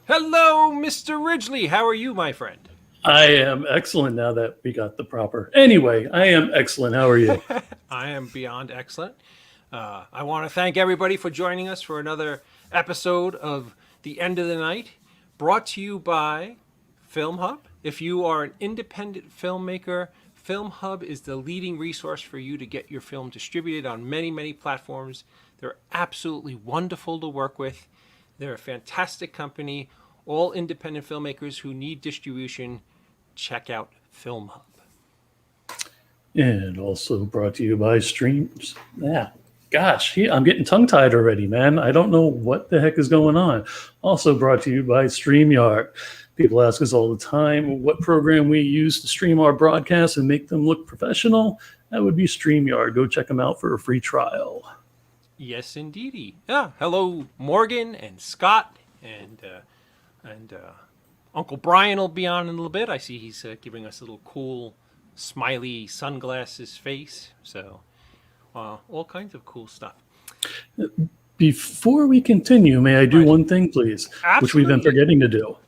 Hello, Mr. Ridgely. How are you, my friend? I am excellent now that we got the proper. Anyway, I am excellent. How are you? I am beyond excellent. I want to thank everybody for joining us for another episode of The End of the Night, brought to you by Film Hub. If you are an independent filmmaker, Film Hub is the leading resource for you to get your film distributed on many, many platforms. They're absolutely wonderful to work with. They're a fantastic company. All independent filmmakers who need distribution, check out Film Hub. And also brought to you by Streams. Yeah. Gosh, I'm getting tongue tied already, man. I don't know what the heck is going on. Also brought to you by StreamYard. People ask us all the time what program we use to stream our broadcasts and make them look professional. That would be StreamYard. Go check them out for a free trial. Yes, indeedy. Yeah. Hello, Morgan and Scott and Uncle Brian will be on in a little bit. I see he's giving us a little cool, smiley sunglasses face. So, all kinds of cool stuff. Before we continue, may I do Right. one thing, please? Absolutely. Which we've been forgetting to do.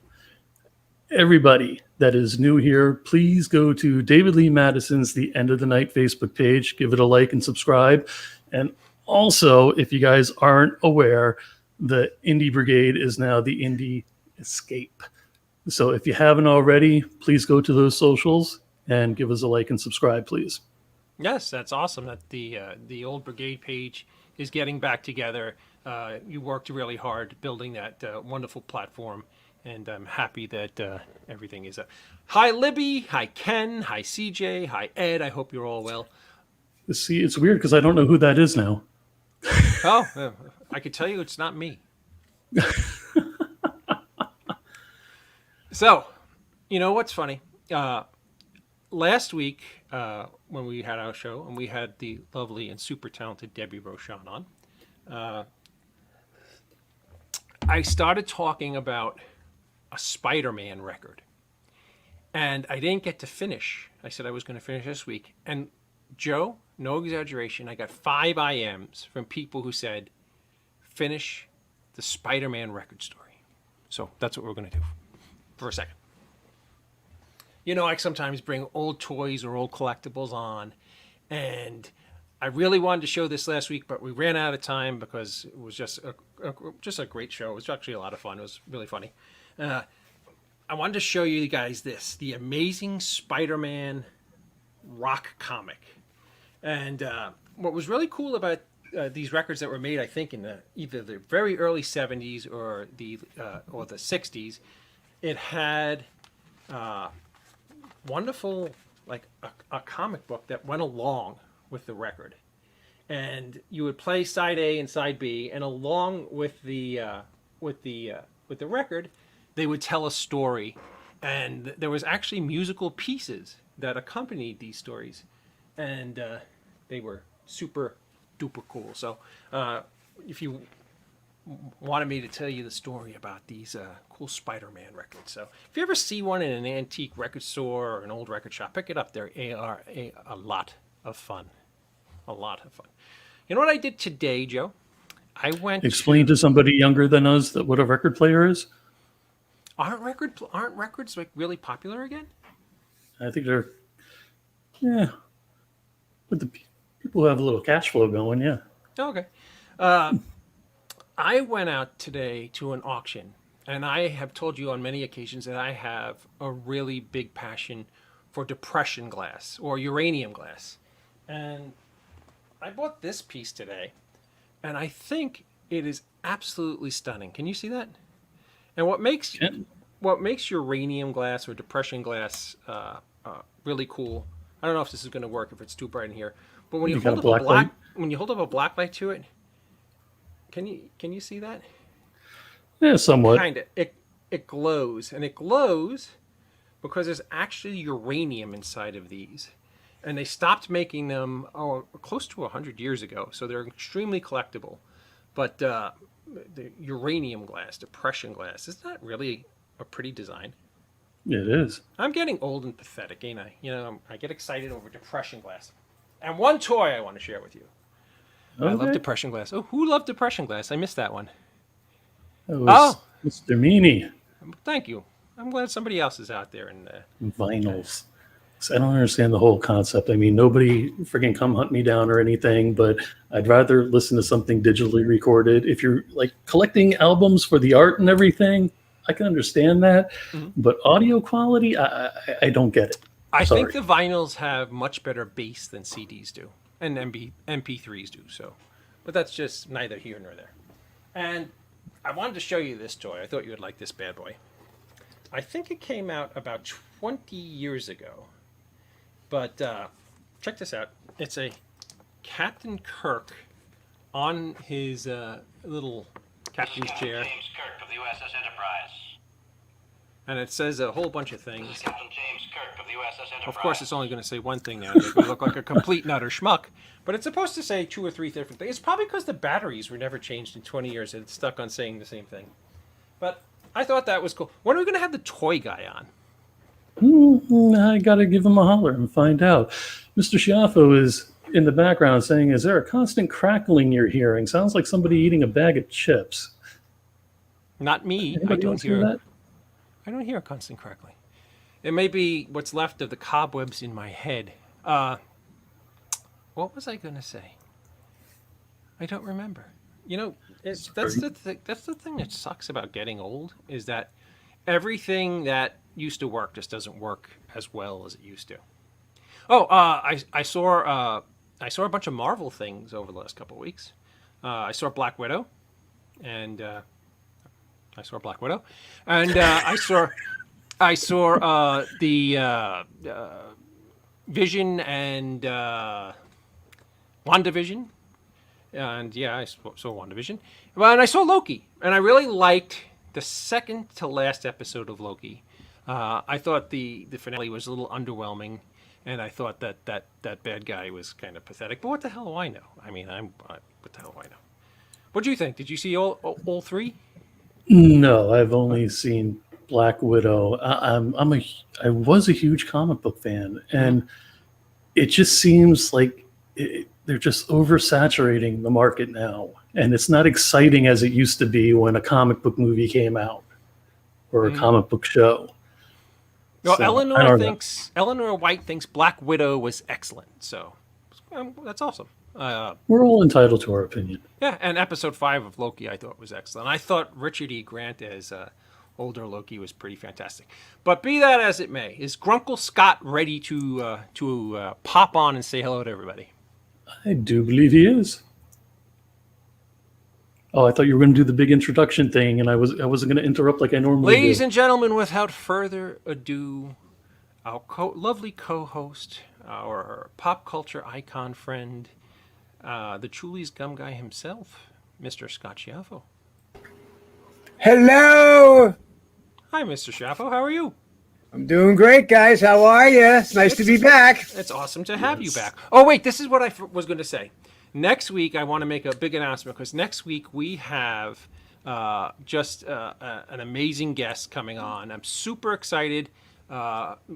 Everybody that is new here, please go to David Lee Madison's The End of the Night Facebook page. Give it a like and subscribe. And also, if you guys aren't aware, the Indie Brigade is now the Indie Escape. So if you haven't already, please go to those socials and give us a like and subscribe, please. Yes, that's awesome that the old brigade page is getting back together. You worked really hard building that wonderful platform, and I'm happy that everything is up. Hi, Libby. Hi, Ken. Hi, CJ. Hi, Ed. I hope you're all well. See, it's weird because I don't know who that is now. Oh, I can tell you it's not me. So, you know what's funny? Last week, when we had our show and we had the lovely and super talented Debbie Rochon on, I started talking about a Spider-Man record. And I didn't get to finish. I said I was going to finish this week. And Joe, no exaggeration, I got 5 IMs from people who said, finish the Spider-Man record story. So that's what we're going to do for a second. You know, I sometimes bring old toys or old collectibles on, and I really wanted to show this last week, but we ran out of time because it was just a great show. It was actually a lot of fun. It was really funny. I wanted to show you guys this, the Amazing Spider-Man rock comic. And what was really cool about these records that were made, I think, in either the very early 70s or the 60s, it had wonderful, like a comic book that went along with the record. And you would play side A and side B, and along with the record, they would tell a story. And there was actually musical pieces that accompanied these stories, and they were super duper cool. So if you wanted me to tell you the story about these cool Spider-Man records, so if you ever see one in an antique record store or an old record shop, pick it up. They are a lot of fun. A lot of fun. You know what I did today, Joe? I went. Explain to somebody younger than us that what a record player is. Aren't records like really popular again? I think they're, yeah, with the people who have a little cash flow going, yeah. Okay. I went out today to an auction, and I have told you on many occasions that I have a really big passion for depression glass or uranium glass. And I bought this piece today, and I think it is absolutely stunning. Can you see that? And what makes uranium glass or depression glass really cool? I don't know if this is going to work if it's too bright in here, but when you hold up a black light to it, can you see that? Yeah, somewhat. Kind of. It glows, and it glows because there's actually uranium inside of these. And they stopped making them close to 100 years ago, so they're extremely collectible. But the uranium glass, depression glass, is that really a pretty design? It is. I'm getting old and pathetic, ain't I? You know, I get excited over depression glass. And one toy I want to share with you. Okay. I love depression glass. Oh, who loved depression glass? I missed that one. That was Mr. Meany. Thank you. I'm glad somebody else is out there. And Vinyls. So I don't understand the whole concept. I mean, nobody freaking come hunt me down or anything, but I'd rather listen to something digitally recorded. If you're like collecting albums for the art and everything, I can understand that. But audio quality, I don't get it. I Sorry. think the vinyls have much better bass than CDs do, and MP3s do. So, but that's just neither here nor there. And I wanted to show you this toy. I thought you would like this bad boy. I think it came out about 20 years ago. But check this out. It's a Captain Kirk on his little captain's chair. James Kirk of the USS Enterprise. And it says a whole bunch of things. Captain James Kirk of the USS Enterprise. Of course, it's only going to say one thing now. Make me look like a complete and utter schmuck. But it's supposed to say 2 or 3 different things. It's probably because the batteries were never changed in 20 years. It's stuck on saying the same thing. But I thought that was cool. When are we going to have the toy guy on? I got to give him a holler and find out. Mr. Schiaffo is in the background saying, is there a constant crackling you're hearing? Sounds like somebody eating a bag of chips. Not me. Anybody else hear that? I don't hear a constant crackling. It may be what's left of the cobwebs in my head. What was I going to say? I don't remember. You know, that's the thing that sucks about getting old, is that everything that used to work just doesn't work as well as it used to. Oh, I saw a bunch of Marvel things over the last couple of weeks. I saw Black Widow, and I saw the Vision and WandaVision. And yeah, I saw WandaVision. Well, and I saw Loki, and I really liked the second to last episode of Loki. I thought the finale was a little underwhelming, and I thought that bad guy was kind of pathetic. But what the hell do I know? I mean, what the hell do I know? What do you think? Did you see all 3? No, I've only seen Black Widow. I was a huge comic book fan, and it just seems like they're just oversaturating the market now, and it's not exciting as it used to be when a comic book movie came out or a comic book show. Well, So, Eleanor White thinks Black Widow was excellent, so that's awesome. We're all entitled to our opinion. Yeah, and episode 5 of Loki I thought was excellent. I thought Richard E. Grant as older Loki was pretty fantastic. But be that as it may, is Grunkle Scott ready to pop on and say hello to everybody? I do believe he is. Oh, I thought you were going to do the big introduction thing, and I wasn't going to interrupt like I normally do. Ladies and gentlemen, without further ado, our lovely co-host, our pop culture icon friend, the Chuli's gum guy himself, Mr. Scott Schiaffo. Hello. Hi, Mr. Schiaffo. How are you? I'm doing great, guys. How are you? It's nice to be back. It's awesome to have you back. Oh, wait, this is what I was going to say. Next week, I want to make a big announcement, because next week we have just an amazing guest coming on. I'm super excited.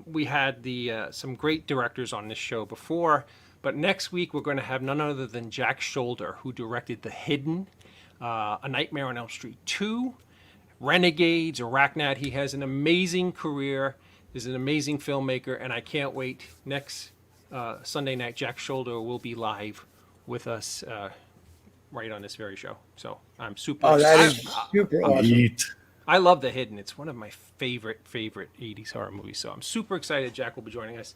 We had some great directors on this show before, but next week we're going to have none other than Jack Shoulder, who directed The Hidden, A Nightmare on Elm Street 2, Renegades, Arachnid. He has an amazing career. He's an amazing filmmaker, and I can't wait. Next Sunday night, Jack Shoulder will be live with us right on this very show. So I'm super Oh, that excited. is super awesome. I love The Hidden. It's one of my favorite 80s horror movies. So I'm super excited Jack will be joining us.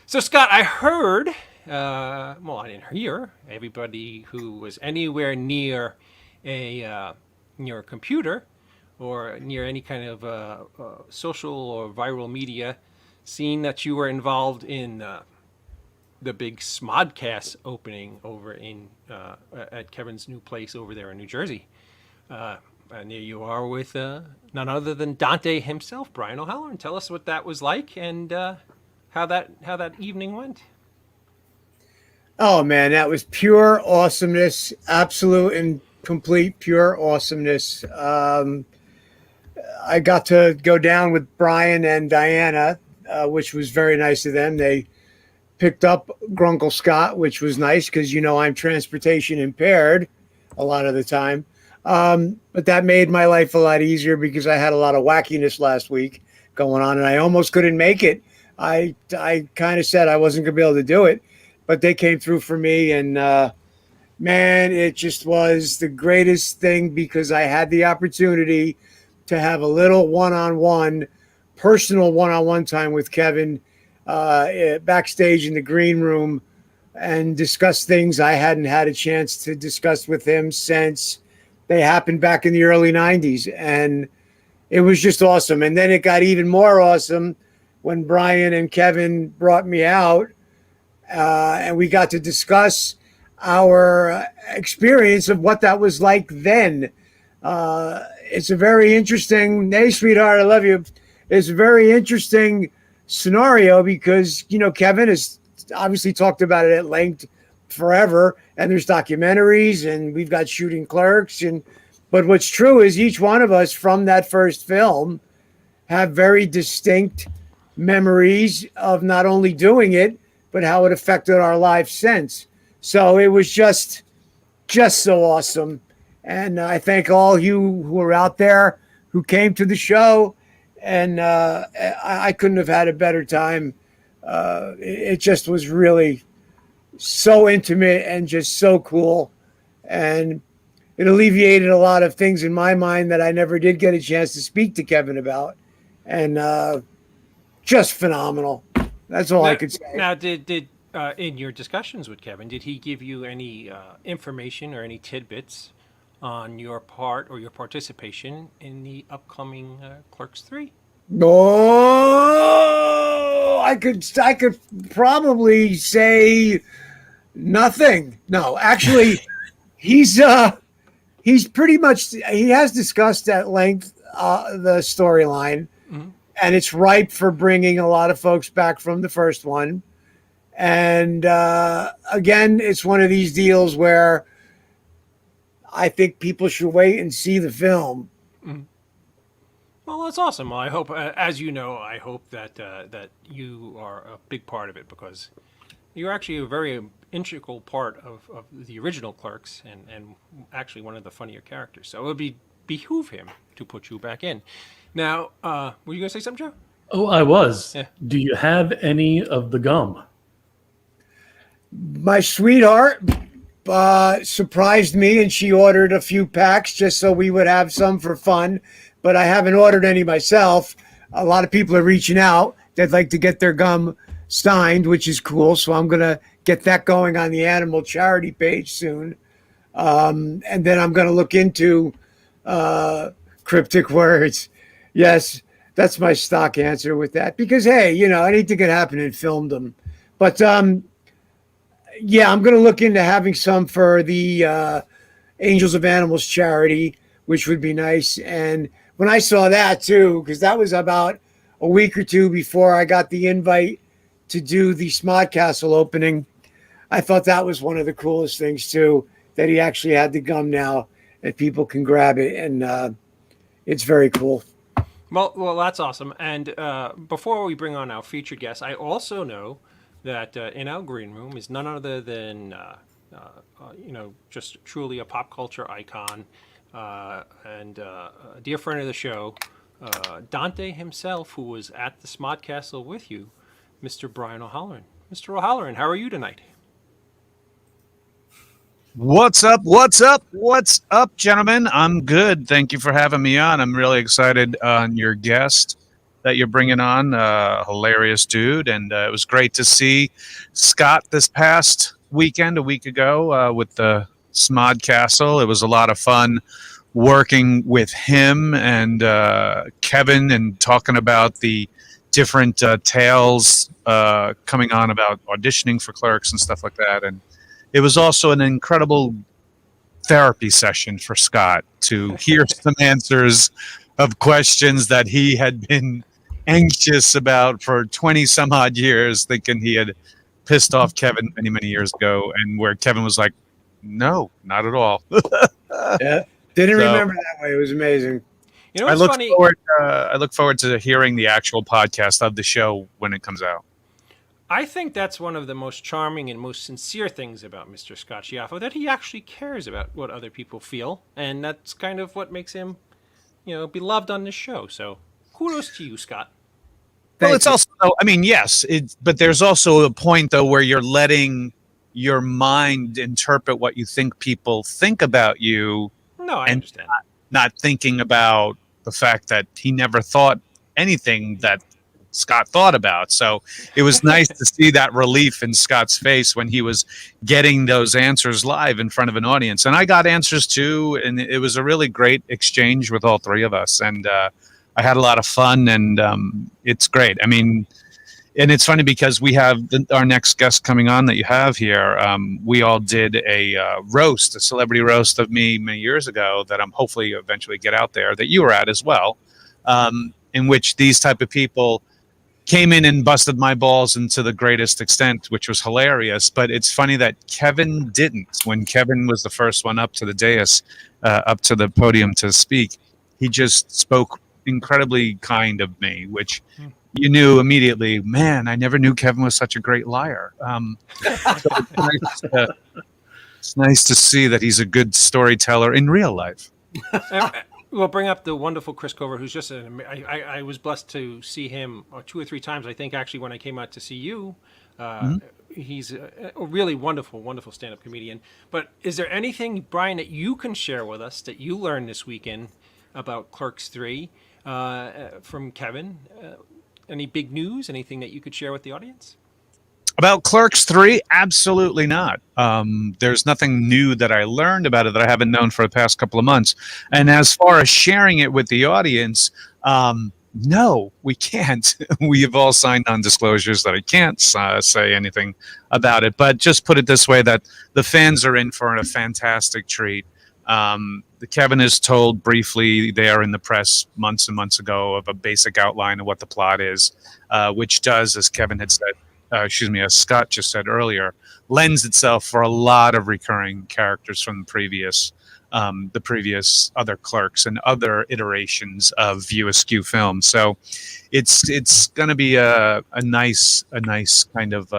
So, Scott, I heard, well, I didn't hear, everybody who was anywhere near a computer or near any kind of social or viral media, seen that you were involved in the big Smodcast opening over in at Kevin's new place over there in New Jersey. And there you are with none other than Dante himself, Brian O'Halloran. Tell us what that was like and how that evening went. Oh, man, that was pure awesomeness. Absolute and complete pure awesomeness. I got to go down with Brian and Diana, which was very nice of them. They picked up Grunkle Scott, which was nice because, I'm transportation impaired a lot of the time. But that made my life a lot easier because I had a lot of wackiness last week going on, and I almost couldn't make it. I kind of said I wasn't going to be able to do it, but they came through for me, and man, it just was the greatest thing because I had the opportunity to have a little one-on-one, personal one-on-one time with Kevin backstage in the green room and discuss things I hadn't had a chance to discuss with him since they happened back in the early 90s. And it was just awesome. And then it got even more awesome when Brian and Kevin brought me out and we got to discuss our experience of what that was like then. It's a very interesting, hey, sweetheart, I love you. It's a very interesting scenario because, you know, Kevin has obviously talked about it at length forever, and there's documentaries, and we've got shooting Clerks. But what's true is each one of us from that first film have very distinct memories of not only doing it, but how it affected our lives since. So it was just so awesome. And I thank all you who are out there who came to the show. And I couldn't have had a better time. It just was really so intimate and just so cool. And it alleviated a lot of things in my mind that I never did get a chance to speak to Kevin about. And just phenomenal. That's all I could say. Now, did in your discussions with Kevin, did he give you any information or any tidbits on your part or your participation in the upcoming Clerks 3? Oh, I could probably say nothing. No, actually, he's pretty much, he has discussed at length the storyline, and it's ripe for bringing a lot of folks back from the first one. And again, it's one of these deals where I think people should wait and see the film. Well, that's awesome. Well, I hope, as you know, I hope that that you are a big part of it because you're actually a very integral part of the original Clerks and actually one of the funnier characters. So it would behoove him to put you back in. Now, were you going to say something, Joe? Oh, I was. Yeah. Do you have any of the gum? My sweetheart surprised me, and she ordered a few packs just so we would have some for fun. But I haven't ordered any myself. A lot of people are reaching out. They'd like to get their gum signed, which is cool. So I'm going to get that going on the animal charity page soon. And then I'm going to look into cryptic words. Yes, that's my stock answer with that. Because, hey, you know, anything could happen and filmed them. But, yeah, I'm going to look into having some for the Angels of Animals charity, which would be nice. And when I saw that too, because that was about a week or two before I got the invite to do the Smodcastle opening, I thought that was one of the coolest things too, that he actually had the gum now and people can grab it. And it's very cool. Well, that's awesome. And before we bring on our featured guest, I also know that in our green room is none other than, you know, just truly a pop culture icon and a dear friend of the show, Dante himself, who was at the Smodcastle with you, Mr. Brian O'Halloran. Mr. O'Halloran, how are you tonight? What's up? What's up? What's up, gentlemen? I'm good. Thank you for having me on. I'm really excited on your guest that you're bringing on. Hilarious dude. And it was great to see Scott this past weekend, a week ago, with the Smodcastle. It was a lot of fun working with him and Kevin and talking about the different tales coming on about auditioning for Clerks and stuff like that. And it was also an incredible therapy session for Scott to hear some answers of questions that he had been anxious about for 20 some odd years, thinking he had pissed off Kevin many, many years ago, and where Kevin was like, no, not at all. Yeah, didn't remember that way. It was amazing. You know what's funny? I look forward to hearing the actual podcast of the show when it comes out. I think that's one of the most charming and most sincere things about Mr. Scott Schiaffo, that he actually cares about what other people feel, and that's kind of what makes him, beloved on this show. So, kudos to you, Scott. Well, Thank it's you. also, I mean, yes, but there's also a point though where you're letting your mind interpret what you think people think about you, No, I and understand. not thinking about the fact that he never thought anything that Scott thought about. So it was nice to see that relief in Scott's face when he was getting those answers live in front of an audience. And I got answers too, and it was a really great exchange with all three of us. And I had a lot of fun, and it's great. I mean, and it's funny because we have our next guest coming on that you have here. We all did a roast, a celebrity roast of me many years ago that I'm hopefully eventually get out there, that you were at as well, in which these type of people came in and busted my balls and to the greatest extent, which was hilarious. But it's funny that Kevin didn't. When Kevin was the first one up to the dais, up to the podium to speak, he just spoke incredibly kind of me, which you knew immediately, man, I never knew Kevin was such a great liar. So it's nice to see that he's a good storyteller in real life. We'll bring up the wonderful Chris Covert, who's just I was blessed to see him 2 or 3 times. I think actually when I came out to see you, he's a really wonderful, wonderful stand-up comedian. But is there anything, Brian, that you can share with us that you learned this weekend about Clerks 3 from Kevin? Any big news? Anything that you could share with the audience? About Clerks 3, absolutely not. There's nothing new that I learned about it that I haven't known for the past couple of months. And as far as sharing it with the audience, no, we can't. We have all signed non-disclosures that I can't say anything about it. But just put it this way, that the fans are in for a fantastic treat. Kevin is told briefly there in the press months and months ago of a basic outline of what the plot is, which does, as Kevin had said, as Scott just said earlier, lends itself for a lot of recurring characters from the previous other Clerks and other iterations of View Askew films. So it's going to be a nice kind of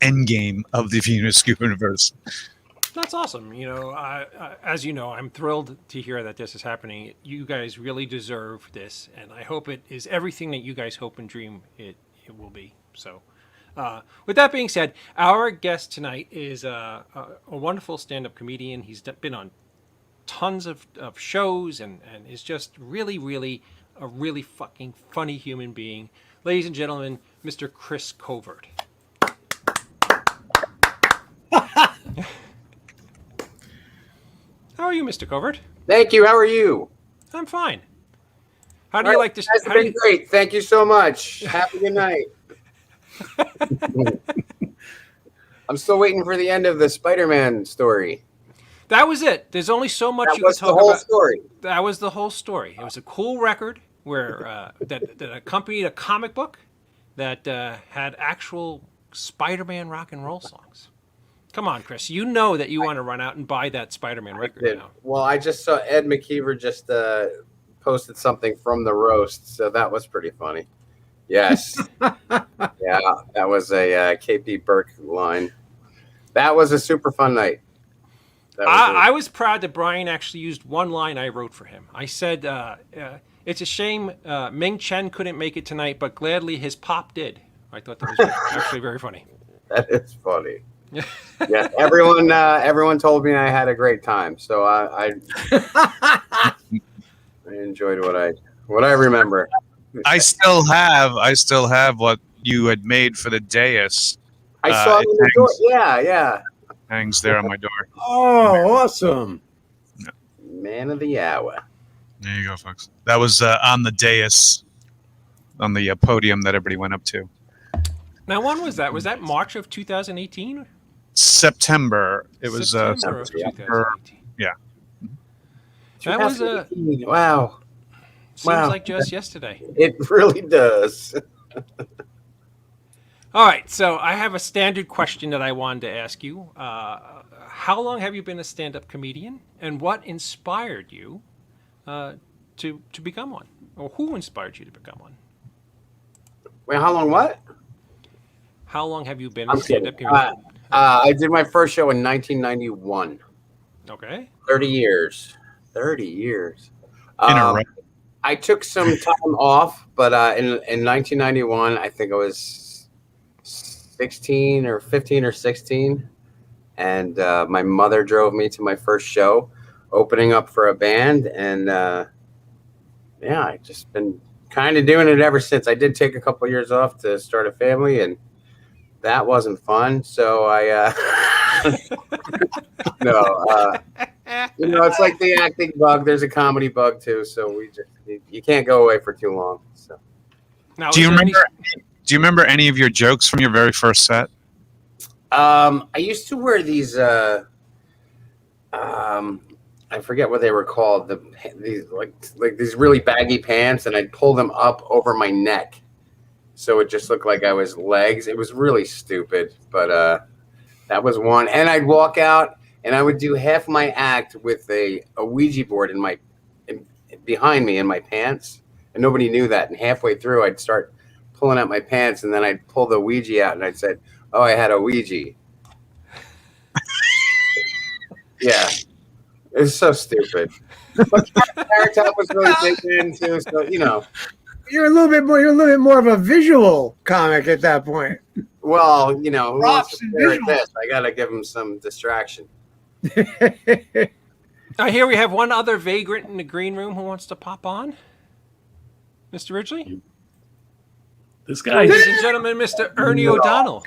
end game of the View Askew universe. That's awesome. As you know, I'm thrilled to hear that this is happening. You guys really deserve this, and I hope it is everything that you guys hope and dream it will be. So, with that being said, our guest tonight is a wonderful stand-up comedian. He's been on tons of shows and is just really, really a really fucking funny human being. Ladies and gentlemen, Mr. Chris Covert. How are you, Mr. Covert? Thank you. How are you? I'm fine. How do you like this? That's been great. Thank you so much. Have a good night. I'm still waiting for the end of the Spider-Man story. That was it. There's only so much That you was can the talk whole about. story. That was the whole story. It was a cool record where that accompanied a comic book that had actual Spider-Man rock and roll songs. Come on, Chris. You know that you want to run out and buy that Spider-Man record now. Well, I just saw Ed McKeever just posted something from the roast, so that was pretty funny. Yes. Yeah, that was a KP Burke line. That was a super fun night. I was proud that Brian actually used one line I wrote for him. I said, it's a shame Ming Chen couldn't make it tonight, but gladly his pop did. I thought that was actually very funny. That is funny. Yeah, everyone told me I had a great time, so I enjoyed what I remember. I still have what you had made for the dais. I saw it in the door. Yeah. Hangs there on my door. Oh, awesome. Man of the hour. There you go, folks. That was on the dais, on the podium that everybody went up to. Now, when was that? Was that March of 2018? September. It was September of 2018. Yeah. That was a wow. seems Wow. like just yesterday. It really does. All right, so I have a standard question that I wanted to ask you. How long have you been a stand-up comedian, and what inspired you to become one, or who inspired you to become one? Wait, how long? What? How long have you been I'm a stand-up kidding. comedian? I did my first show in 1991. Okay. 30 years. 30 years. In a row. I took some time off, but in 1991, I think I was 16 or 15 or 16. And my mother drove me to my first show, opening up for a band. And yeah, I've just been kind of doing it ever since. I did take a couple of years off to start a family, and that wasn't fun. So it's like the acting bug. There's a comedy bug too. So you can't go away for too long. So Now, Do you is there any- remember any of your jokes from your very first set? I used to wear these. I forget what they were called. These like these really baggy pants, and I'd pull them up over my neck, so it just looked like I was legs. It was really stupid, but that was one. And I'd walk out, and I would do half my act with a Ouija board behind me in my pants, and nobody knew that. And halfway through, I'd start pulling out my pants, and then I'd pull the Ouija out, and I'd say, "Oh, I had a Ouija." Yeah. It's so stupid. But Carrot Top was really big then too, so You're a little bit more of a visual comic at that point. well, who wants Props to and stare at visuals. this? I gotta give him some distraction. Here we have one other vagrant in the green room who wants to pop on. Mr. Ridgely? This guy. Ladies and gentlemen, Mr. Ernie O'Donnell.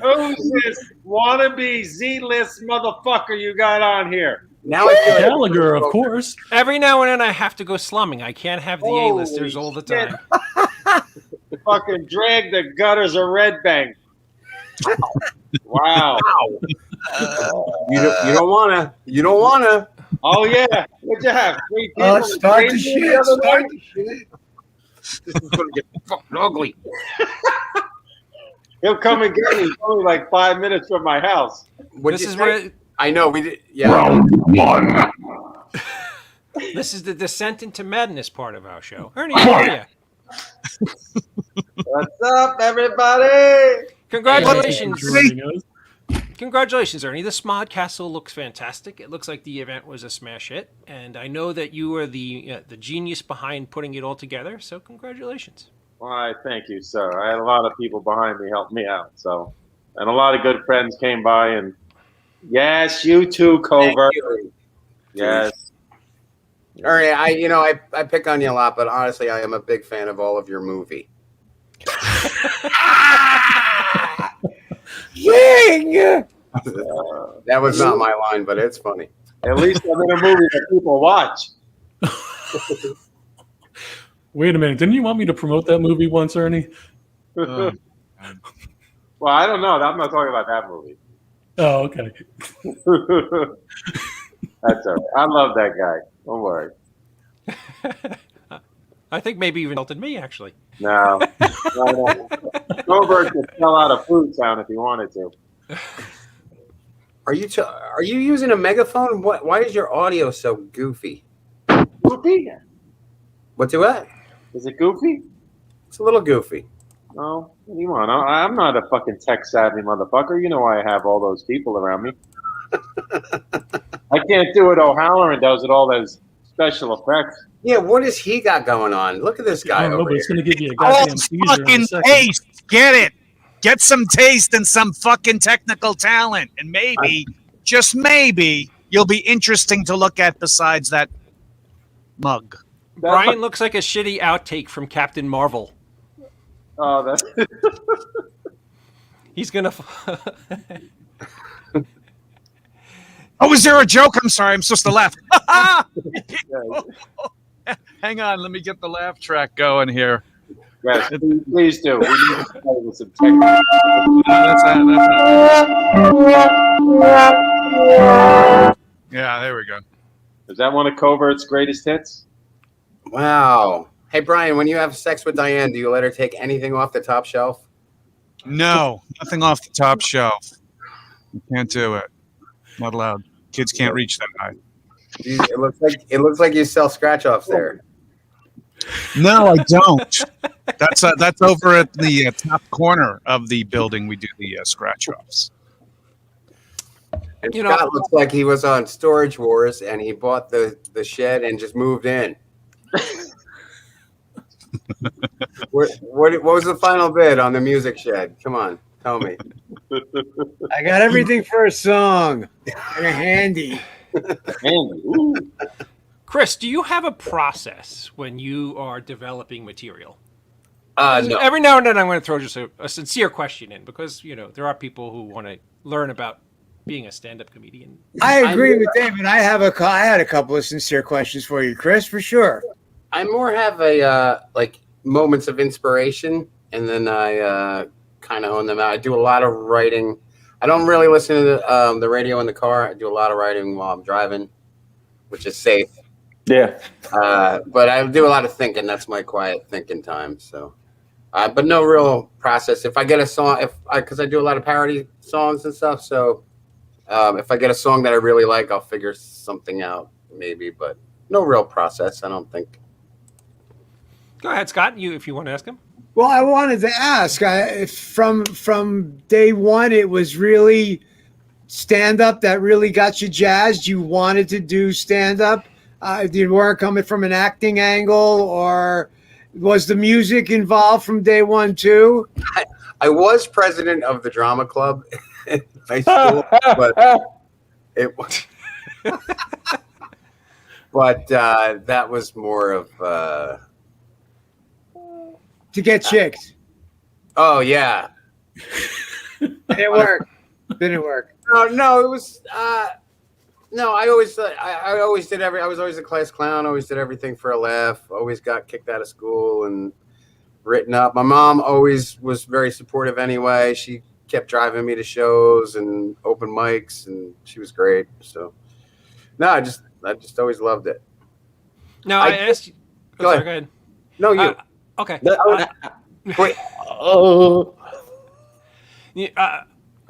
Who's this wannabe Z-list motherfucker you got on here? Now I feel like Gallagher, of course. Every now and then I have to go slumming. I can't have the Holy A-listers all the shit. time. Fucking drag the gutters of Red Bank. Wow. you don't wanna. You don't wanna. Oh yeah. What'd you have? 3 people? Start the Crazy shit. the other Start night? the shit. This is gonna get fucking ugly. He'll come and get me. He's only like 5 minutes from my house. What'd This you is say? where I know we did. Yeah. this is the descent into madness part of our show. Ernie, how are you? What's up, everybody? Congratulations. Joining us. Congratulations, Ernie. The Smod Castle looks fantastic. It looks like the event was a smash hit, and I know that you are the genius behind putting it all together. So, congratulations. Why, thank you, sir. I had a lot of people behind me help me out, and a lot of good friends came by, and yes, you too, Covert. Yes. Ernie, I pick on you a lot, but honestly, I am a big fan of all of your movie. Ying! That was not my line, but it's funny. At least I'm in a movie that people watch. Wait a minute. Didn't you want me to promote that movie once, Ernie? Well, I don't know. I'm not talking about that movie. Oh, okay. That's all right. I love that guy. Don't worry. I think maybe even insulted me, actually. No. Covert could sell out a food town if he wanted to. Are you using a megaphone? Why is your audio so goofy? Goofy? What's it? Is it goofy? It's a little goofy. No. What do you want? I'm not a fucking tech savvy motherfucker. You know why I have all those people around me. I can't do it. O'Halloran does it, all those special effects. Yeah, what has he got going on? Look at this I guy don't know, over but here. it's going to give you a Oh, goddamn seizure in a fucking second. taste. Get it. Get some taste and some fucking technical talent. And maybe, just maybe, you'll be interesting to look at besides that mug. Brian looks like a shitty outtake from Captain Marvel. Oh, that's He's gonna. Oh, is there a joke? I'm sorry. I'm supposed to laugh. Hang on. Let me get the laugh track going here. yes, please do. We need to play with some technical. That's it. Yeah, there we go. Is that one of Covert's greatest hits? Wow. Hey, Brian, when you have sex with Diane, do you let her take anything off the top shelf? No, nothing off the top shelf. You can't do it. Not allowed. Kids can't reach that high. It looks like you sell scratch offs there. No, I don't. That's over at the top corner of the building. We do the scratch offs. And You know- Scott looks like he was on Storage Wars and he bought the shed and just moved in. what was the final bid on the music shed? Come on, tell me. I got everything for a song and a handy. Andy, ooh. Chris, do you have a process when you are developing material? No. Every now and then I'm going to throw just a sincere question in because, there are people who want to learn about being a stand-up comedian. I agree with David. I had a couple of sincere questions for you, Chris, for sure. I more have a like moments of inspiration, and then I kind of hone them out. I do a lot of writing. I don't really listen to the radio in the car. I do a lot of writing while I'm driving, which is safe. Yeah. But I do a lot of thinking. That's my quiet thinking time. So, but no real process. If I get a song, because I do a lot of parody songs and stuff, so if I get a song that I really like, I'll figure something out maybe. But no real process, I don't think. Go ahead, Scott. If you want to ask him. Well, I wanted to ask. From day one, it was really stand-up that really got you jazzed. You wanted to do stand-up. You weren't coming from an acting angle, or was the music involved from day one too? I was president of the drama club in high school, but it was. But that was more of. To get chicks. Oh yeah. Didn't work. Didn't work. No, it was. No, I always did I was always a class clown. Always did everything for a laugh. Always got kicked out of school and written up. My mom always was very supportive. Anyway, she kept driving me to shows and open mics, and she was great. So, no, I just always loved it. Now, I asked you. Go ahead. Go ahead. No, you. Okay. Wait. Oh.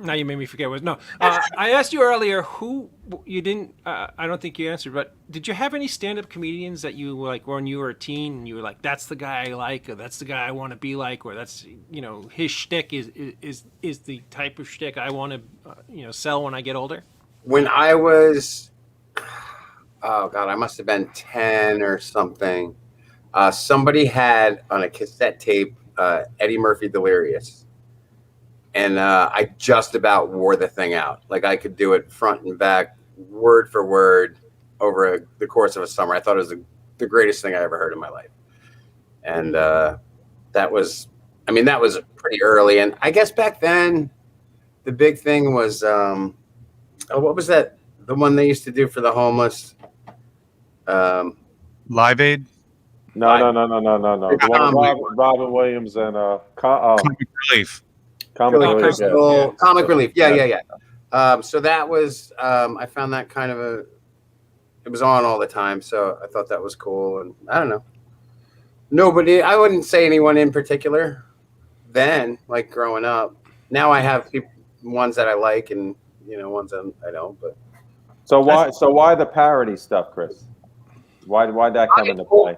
Now you made me forget what. No, I asked you earlier who you didn't. I don't think you answered. But did you have any stand-up comedians that you like when you were a teen and you were like, "That's the guy I like," or "That's the guy I want to be like," or "That's his shtick is the type of shtick I want to sell when I get older." When I was, oh God, I must have been 10 or something. Somebody had on a cassette tape Eddie Murphy Delirious. And I just about wore the thing out. Like I could do it front and back, word for word, over the course of a summer. I thought it was the greatest thing I ever heard in my life. And that was pretty early. And I guess back then, the big thing was, what was that? The one they used to do for the homeless? Live Aid, No. The one with Robin Williams and Comic Relief. Comic Relief. Festival, Comic Relief. Yeah. So that was, I found that kind of it was on all the time. So I thought that was cool. And I don't know. I wouldn't say anyone in particular then, like growing up. Now I have ones that I like and, ones that I don't. But So why the parody stuff, Chris? Why'd that come into play?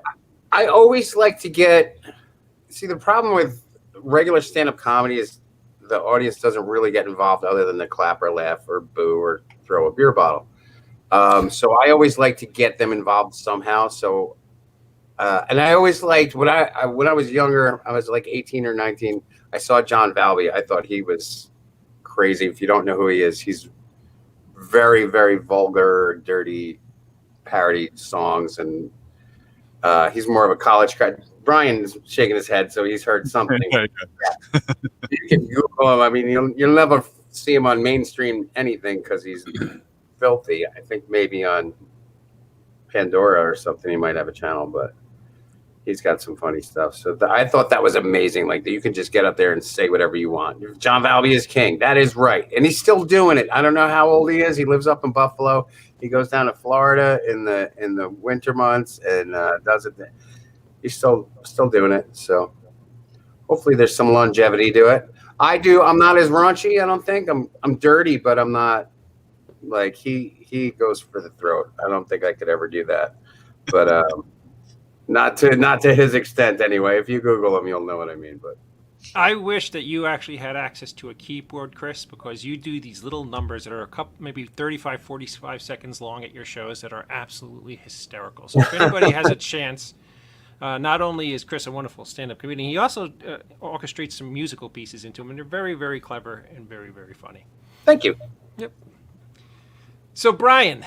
I always like to see the problem with regular stand-up comedy is the audience doesn't really get involved other than to clap or laugh or boo or throw a beer bottle. So I always like to get them involved somehow. So, and I always liked when I was younger, I was like 18 or 19. I saw John Valby. I thought he was crazy. If you don't know who he is, he's very, very vulgar, dirty parody songs. And he's more of a college grad. Brian's shaking his head, so he's heard something. You can Google him. I mean, you'll never see him on mainstream anything because he's filthy. I think maybe on Pandora or something he might have a channel, but he's got some funny stuff. So I thought that was amazing. Like that you can just get up there and say whatever you want. John Valby is king. That is right, and he's still doing it. I don't know how old he is. He lives up in Buffalo. He goes down to Florida in the winter months and does it. He's still doing it. So hopefully there's some longevity to it. I'm not as raunchy. I don't think I'm dirty, but I'm not like he goes for the throat. I don't think I could ever do that. But Not to his extent anyway. If you Google him, you'll know what I mean. But I wish that you actually had access to a keyboard, Chris, because you do these little numbers that are a couple, maybe 35, 45 seconds long at your shows that are absolutely hysterical. So if anybody has a chance, not only is Chris a wonderful stand-up comedian, he also orchestrates some musical pieces into them, and they're very, very clever and very, very funny. thank you. Yep. So, Brian,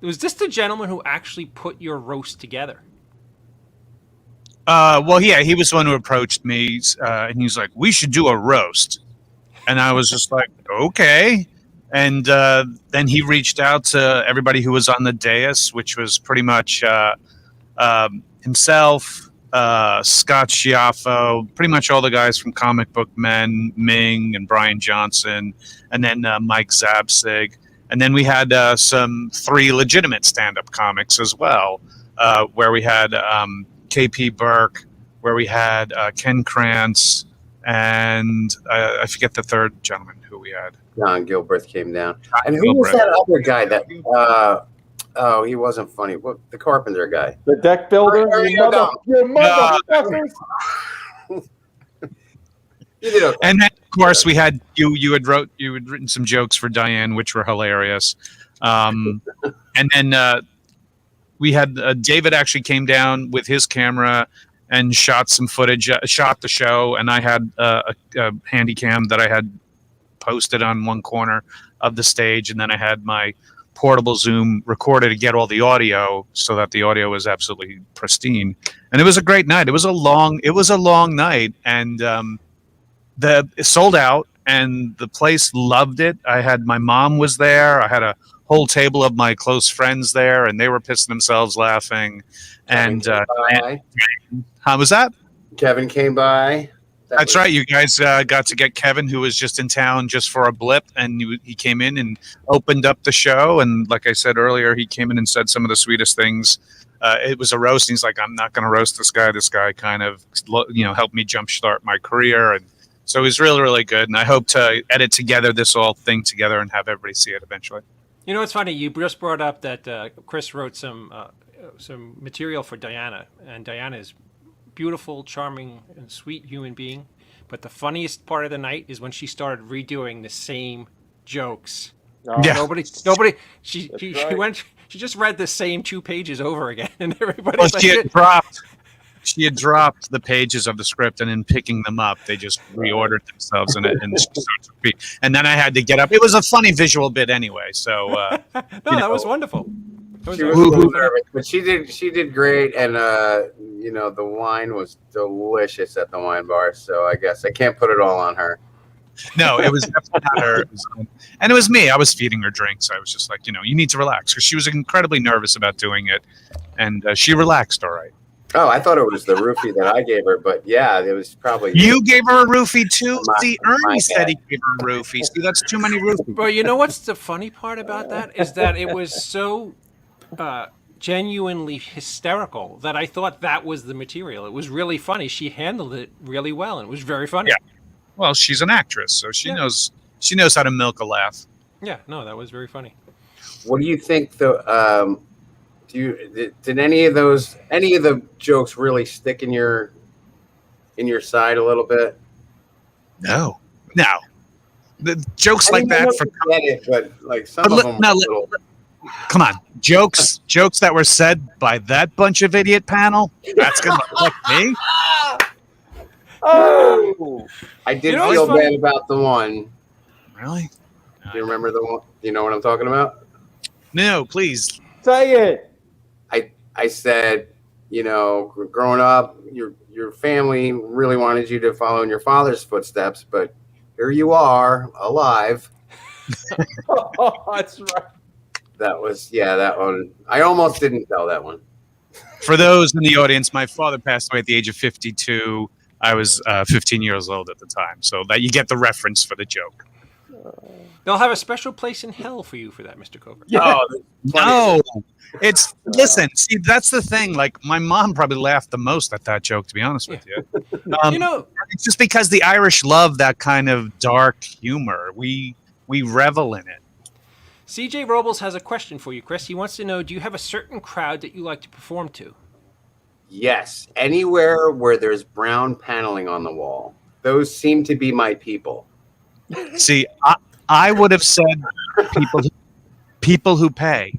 was this the gentleman who actually put your roast together? Well, yeah, he was the one who approached me, and he was like, "We should do a roast," and I was just like, "Okay." And then he reached out to everybody who was on the dais, which was pretty much himself, Scott Schiaffo, pretty much all the guys from Comic Book Men, Ming and Brian Johnson, and then Mike Zabsig. And then we had some 3 legitimate stand-up comics as well, where we had KP Burke, where we had Ken Krantz, and I forget the third gentleman who we had. John Gilbreth came down. And who Gilbreth. was that other guy that oh, he wasn't funny. What, the Carpenter guy. The deck builder. You motherfuckers. You did okay. And then, of course, we had you had written some jokes for Diane, which were hilarious. And then we had David actually came down with his camera and shot some footage, shot the show, and I had a handy cam that I had posted on one corner of the stage, and then I had my portable Zoom recorder to get all the audio so that the audio was absolutely pristine. And it was a great night. It was a long night, and it sold out, and the place loved it. I had my mom was there. I had a whole table of my close friends there, and they were pissing themselves laughing. And how was that? Kevin came by. That's right. You guys got to get Kevin, who was just in town just for a blip, and he came in and opened up the show. And like I said earlier, he came in and said some of the sweetest things. It was a roast. And he's like, "I'm not going to roast this guy. This guy kind of, helped me jumpstart my career." And so it was really, really good. And I hope to edit together this whole thing together and have everybody see it eventually. You know, it's funny. You just brought up that Chris wrote some material for Diana, and Diana is beautiful, charming, and sweet human being. But the funniest part of the night is when she started redoing the same jokes. Yeah. Nobody. She just read the same 2 pages over again, and everybody. Well, she had dropped the pages of the script, and in picking them up, they just reordered themselves in it. And then I had to get up. It was a funny visual bit anyway. So that was wonderful. She was a little nervous, but she did great, and the wine was delicious at the wine bar. So I guess I can't put it all on her. No, it was definitely not her. And it was me. I was feeding her drinks. I was just like, you need to relax, because she was incredibly nervous about doing it, and she relaxed all right. Oh, I thought it was the roofie that I gave her, but yeah, it was probably you gave her a roofie too. See, Ernie said he gave her a roofie. See, that's too many roofies. Well, you know what's the funny part about that is that it was so genuinely hysterical that I thought that was the material. It was really funny. She handled it really well, and it was very funny. Yeah. Well, she's an actress, so she knows how to milk a laugh. Yeah, no, that was very funny. What do you think did any of the jokes really stick in your side a little bit? No. The jokes like that for but like some of them. Come on, jokes that were said by that bunch of idiot panel. That's gonna affect me. Oh, I did feel bad about the one. Really? Do you remember the one? Do you know what I'm talking about? No, please. Say it. I said, growing up, your family really wanted you to follow in your father's footsteps, but here you are, alive. Oh, that's right. That one. I almost didn't tell that one. For those in the audience, my father passed away at the age of 52. I was 15 years old at the time, so that you get the reference for the joke. They'll have a special place in hell for you for that, Mr. Covert. Yeah. No. Listen, see, that's the thing. Like, my mom probably laughed the most at that joke, to be honest with you. It's just because the Irish love that kind of dark humor. We revel in it. CJ Robles has a question for you, Chris. He wants to know, do you have a certain crowd that you like to perform to? Yes, anywhere where there's brown paneling on the wall. Those seem to be my people. See, I would have said people who pay.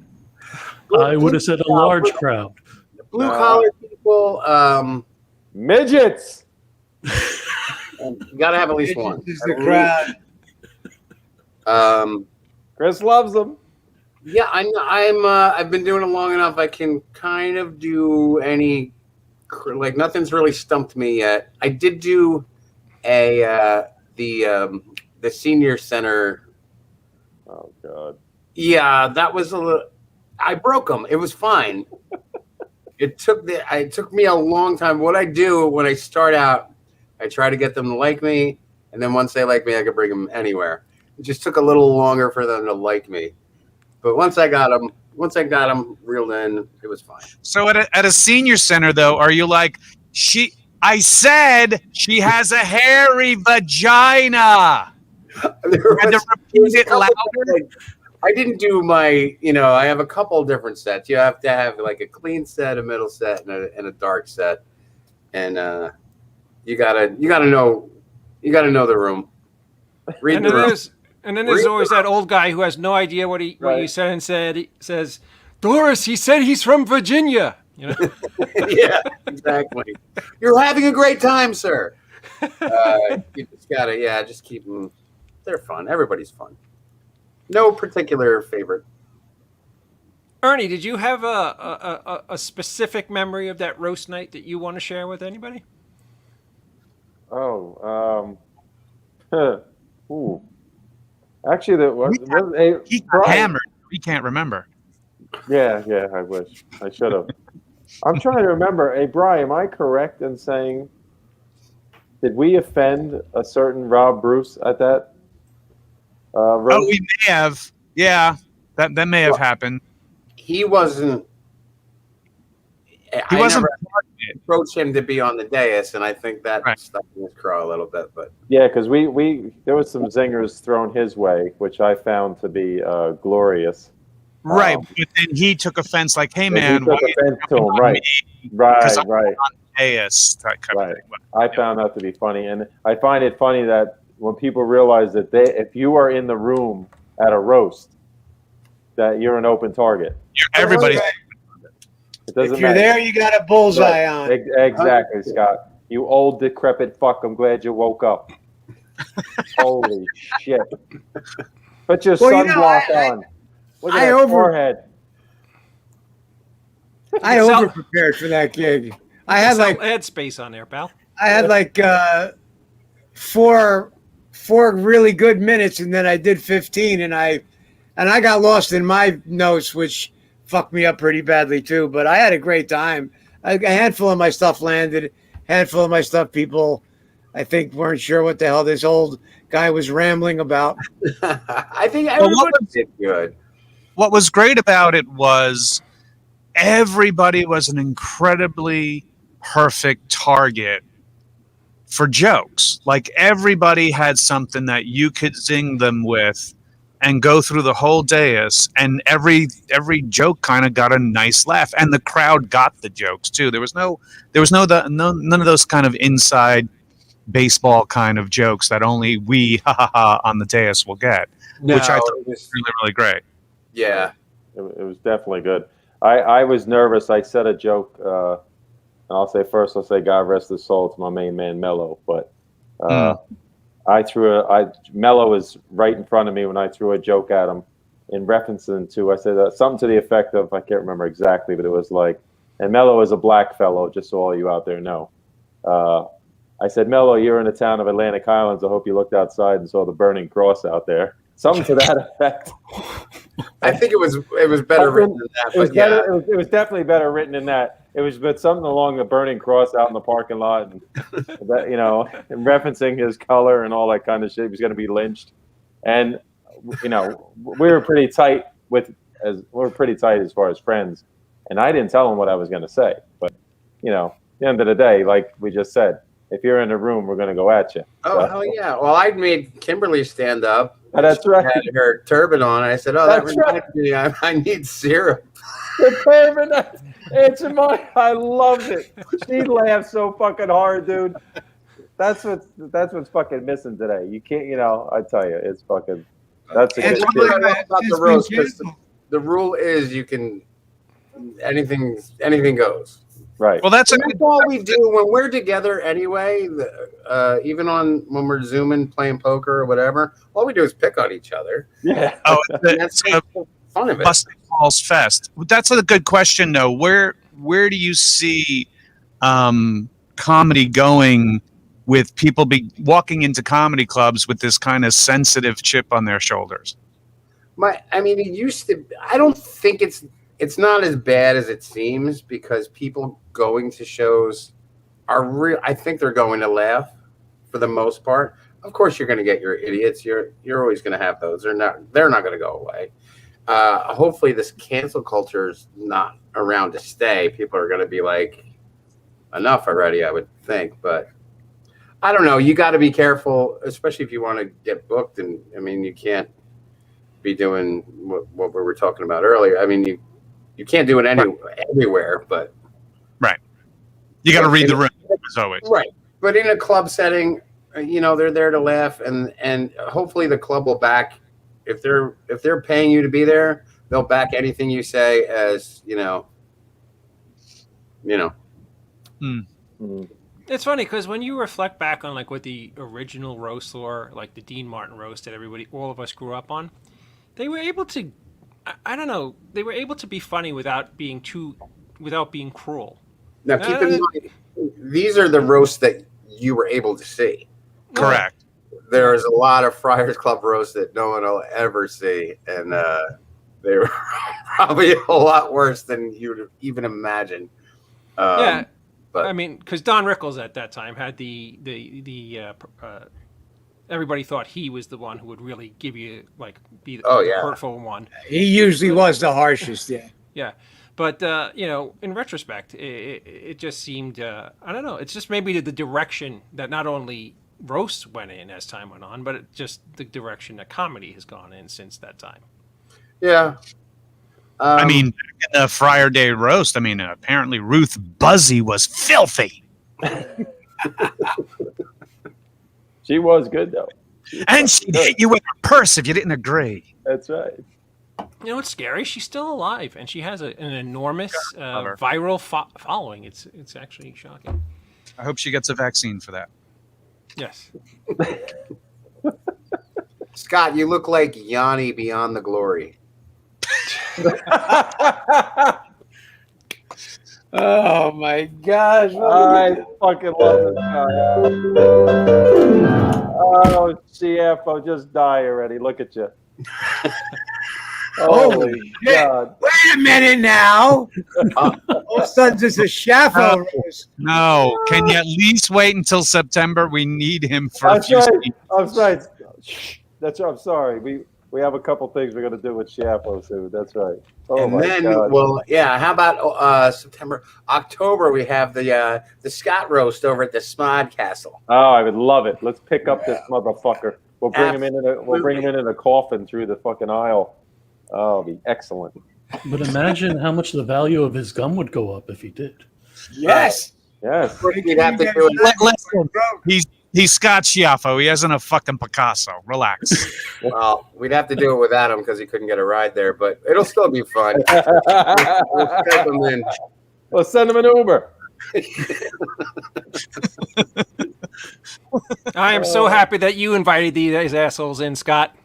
I would have said a large crowd. Blue collar people. Midgets. You gotta have at least one. This is the crowd. Chris loves them. Yeah, I've been doing it long enough. I can kind of do any. Like nothing's really stumped me yet. I did do the senior center. Oh God. Yeah, that was a little. I broke them. It was fine. It took me a long time. What I do when I start out, I try to get them to like me, and then once they like me, I can bring them anywhere. It just took a little longer for them to like me, but once I got them reeled in, it was fine. So at a senior center, though, are you like, I said she has a hairy vagina. I had to repeat it louder. I didn't do my, I have a couple different sets. You have to have like a clean set, a middle set, and a dark set, and you gotta know the room. Read And the then room. there's always that old guy who has no idea what you said and said. He says, "Doris, he said he's from Virginia." Yeah, exactly. You're having a great time, sir. You just gotta, just keep them. They're fun. Everybody's fun. No particular favorite. Ernie, did you have a specific memory of that roast night that you want to share with anybody? Oh, ooh. Actually, He got hammered. We can't remember. Yeah, I wish I should have. I'm trying to remember. Hey, Brian, am I correct in saying, did we offend a certain Rob Bruce at that? Oh, we may have. Yeah, that may have happened. He wasn't. He wasn't. Never approached him to be on the dais, and I think that stuck in his craw a little bit. But yeah, because we there was some zingers thrown his way, which I found to be glorious. Right, but then he took offense, like, "Hey, man, he took offense to him, right? On dais, that kind of thing. I found that to be funny, and I find it funny that when people realize that if you are in the room at a roast, that you're an open target. Everybody's. It doesn't If you're matter. there, you got a bullseye on. Exactly, Scott. You old decrepit fuck. I'm glad you woke up. Holy shit! Put your sunblock on. Look at that forehead. I over prepared for that gig. I had headspace on there, pal. I had like four really good minutes, and then I did 15, and I got lost in my notes, which fucked me up pretty badly too. But I had a great time. A handful of my stuff landed. Handful of my stuff, people, I think, weren't sure what the hell this old guy was rambling about. I think everybody did good. What was great about it was everybody was an incredibly perfect target for jokes. Like everybody had something that you could zing them with and go through the whole dais, and every joke kind of got a nice laugh, and the crowd got the jokes too. There was none of those kind of inside baseball kind of jokes that only we on the dais will get, which I thought was really, really great. Yeah, it was definitely good. I was nervous. I said a joke, and I'll say God rest his soul to my main man Mello, but Mello was right in front of me when I threw a joke at him in referencing to, I said something to the effect of, I can't remember exactly, but it was like, and Mello is a black fellow, just so all you out there know. I said, Mello, you're in the town of Atlantic Highlands. I hope you looked outside and saw the burning cross out there. Something to that effect. I think it was better written than that. It was definitely better written than that. It was but something along the burning cross out in the parking lot, and that, and referencing his color and all that kind of shit. He was going to be lynched, and we were pretty tight as far as friends. And I didn't tell him what I was going to say, but at the end of the day, like we just said, if you're in the room, we're going to go at you. Oh, hell yeah. Well, I'd made Kimberly stand up That's right. Had her turban on. I said, "Oh, that That's reminds me. I need syrup." The turban. It's my. I loved it. She laughed so fucking hard, dude. That's what's fucking missing today. You can't, I tell you, it's fucking. That's a And good That's what I kid. love about It's the been roast, 'cause canceled. the rule is you can anything goes. Right. Well, that's a And good. that's all we do when we're together anyway. Even when we're zooming, playing poker or whatever, all we do is pick on each other. Yeah. Oh, And that's it's a the fun of it. busting balls fest. That's a good question, though. Where do you see comedy going with people walking into comedy clubs with this kind of sensitive chip on their shoulders? It used to. I don't think it's not as bad as it seems, because people going to shows are real. I think they're going to laugh for the most part. Of course, you're going to get your idiots. You're always going to have those. They're not going to go away. Hopefully, this cancel culture is not around to stay. People are going to be like, enough already, I would think. But I don't know. You got to be careful, especially if you want to get booked. And you can't be doing what we were talking about earlier. You can't do it everywhere, but You got to read the room, as always. right. But in a club setting, they're there to laugh, and hopefully the club will back. If they're paying you to be there, they'll back anything you say as It's funny because when you reflect back on like what the original roast were, like the Dean Martin roast that all of us grew up on, they were able to, I don't know, they were able to be funny without being cruel. Now keep in mind, these are the roasts that you were able to see. Correct. There's a lot of Friars Club roasts that no one will ever see, and they were probably a lot worse than you would even imagine. Yeah, but because Don Rickles at that time had everybody thought he was the one who would really give you be the hurtful one. He usually was the harshest. Yeah. Yeah. But, in retrospect, it just seemed, I don't know, it's just maybe the direction that not only roasts went in as time went on, but just the direction that comedy has gone in since that time. yeah. In the Friar Day roast, apparently Ruth Buzzy was filthy. She was good though. And she'd hit you with her purse if you didn't agree. That's right. You know what's scary? She's still alive, and she has an enormous viral following. It's actually shocking. I hope she gets a vaccine for that. Yes. Scott, you look like Yanni Beyond the Glory. Oh my gosh! I fucking love this guy. Oh, Schiaffo, just die already. Look at you. Holy shit. God. Wait a minute now. All of a sudden, it's a Schiaffo roast. No, can you at least wait until September? We need him for a That's few right. seasons. I'm sorry. That's right. I'm sorry. We have a couple things we're going to do with Schiaffo soon. That's right. Oh, And my then, God. how about September, October? We have the Scott roast over at the Smod Castle. Oh, I would love it. Let's pick up this motherfucker. We'll bring him in a coffin through the fucking aisle. Oh, it'll be excellent. But imagine how much the value of his gum would go up if he did. Yes. Yes. We'd have to do it. Listen, he's Scott Schiaffo. He isn't a fucking Picasso. Relax. Well, we'd have to do it without him because he couldn't get a ride there, but it'll still be fun. We'll take him in. Well, send him an Uber. I am so happy that you invited these assholes in, Scott.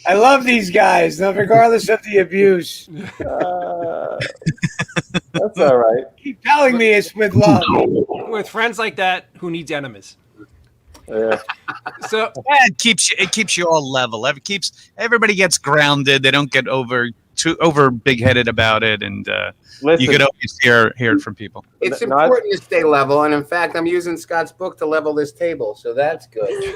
I love these guys, regardless of the abuse. That's all right. Keep telling me it's with love. With friends like that, who needs enemies? Yeah. So It keeps you all level. Everybody gets grounded. They don't get over big headed about it, and Listen, you could always hear it from people. It's Not- important to stay level, and in fact, I'm using Scott's book to level this table, so that's good.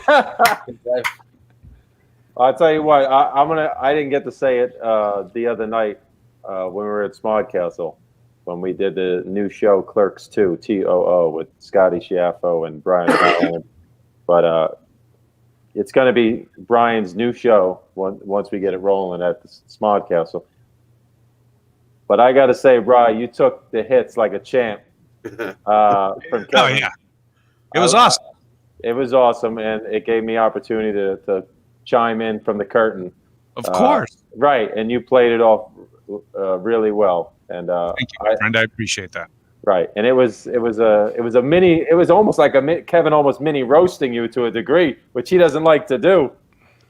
I'll tell you what. I didn't get to say it the other night when we were at Smod Castle when we did the new show Clerks 2 TOO with Scotty Schiaffo and Brian Allen. But it's going to be Brian's new show once we get it rolling at the Smod Castle. But I got to say, Brian, you took the hits like a champ from Kevin. Oh yeah, it was awesome. It was awesome, and it gave me opportunity to chime in from the curtain. Of course. Right, and you played it off really well. And Thank you, my friend. I appreciate that. Right, and it was a mini. It was almost like Kevin almost mini roasting you to a degree, which he doesn't like to do.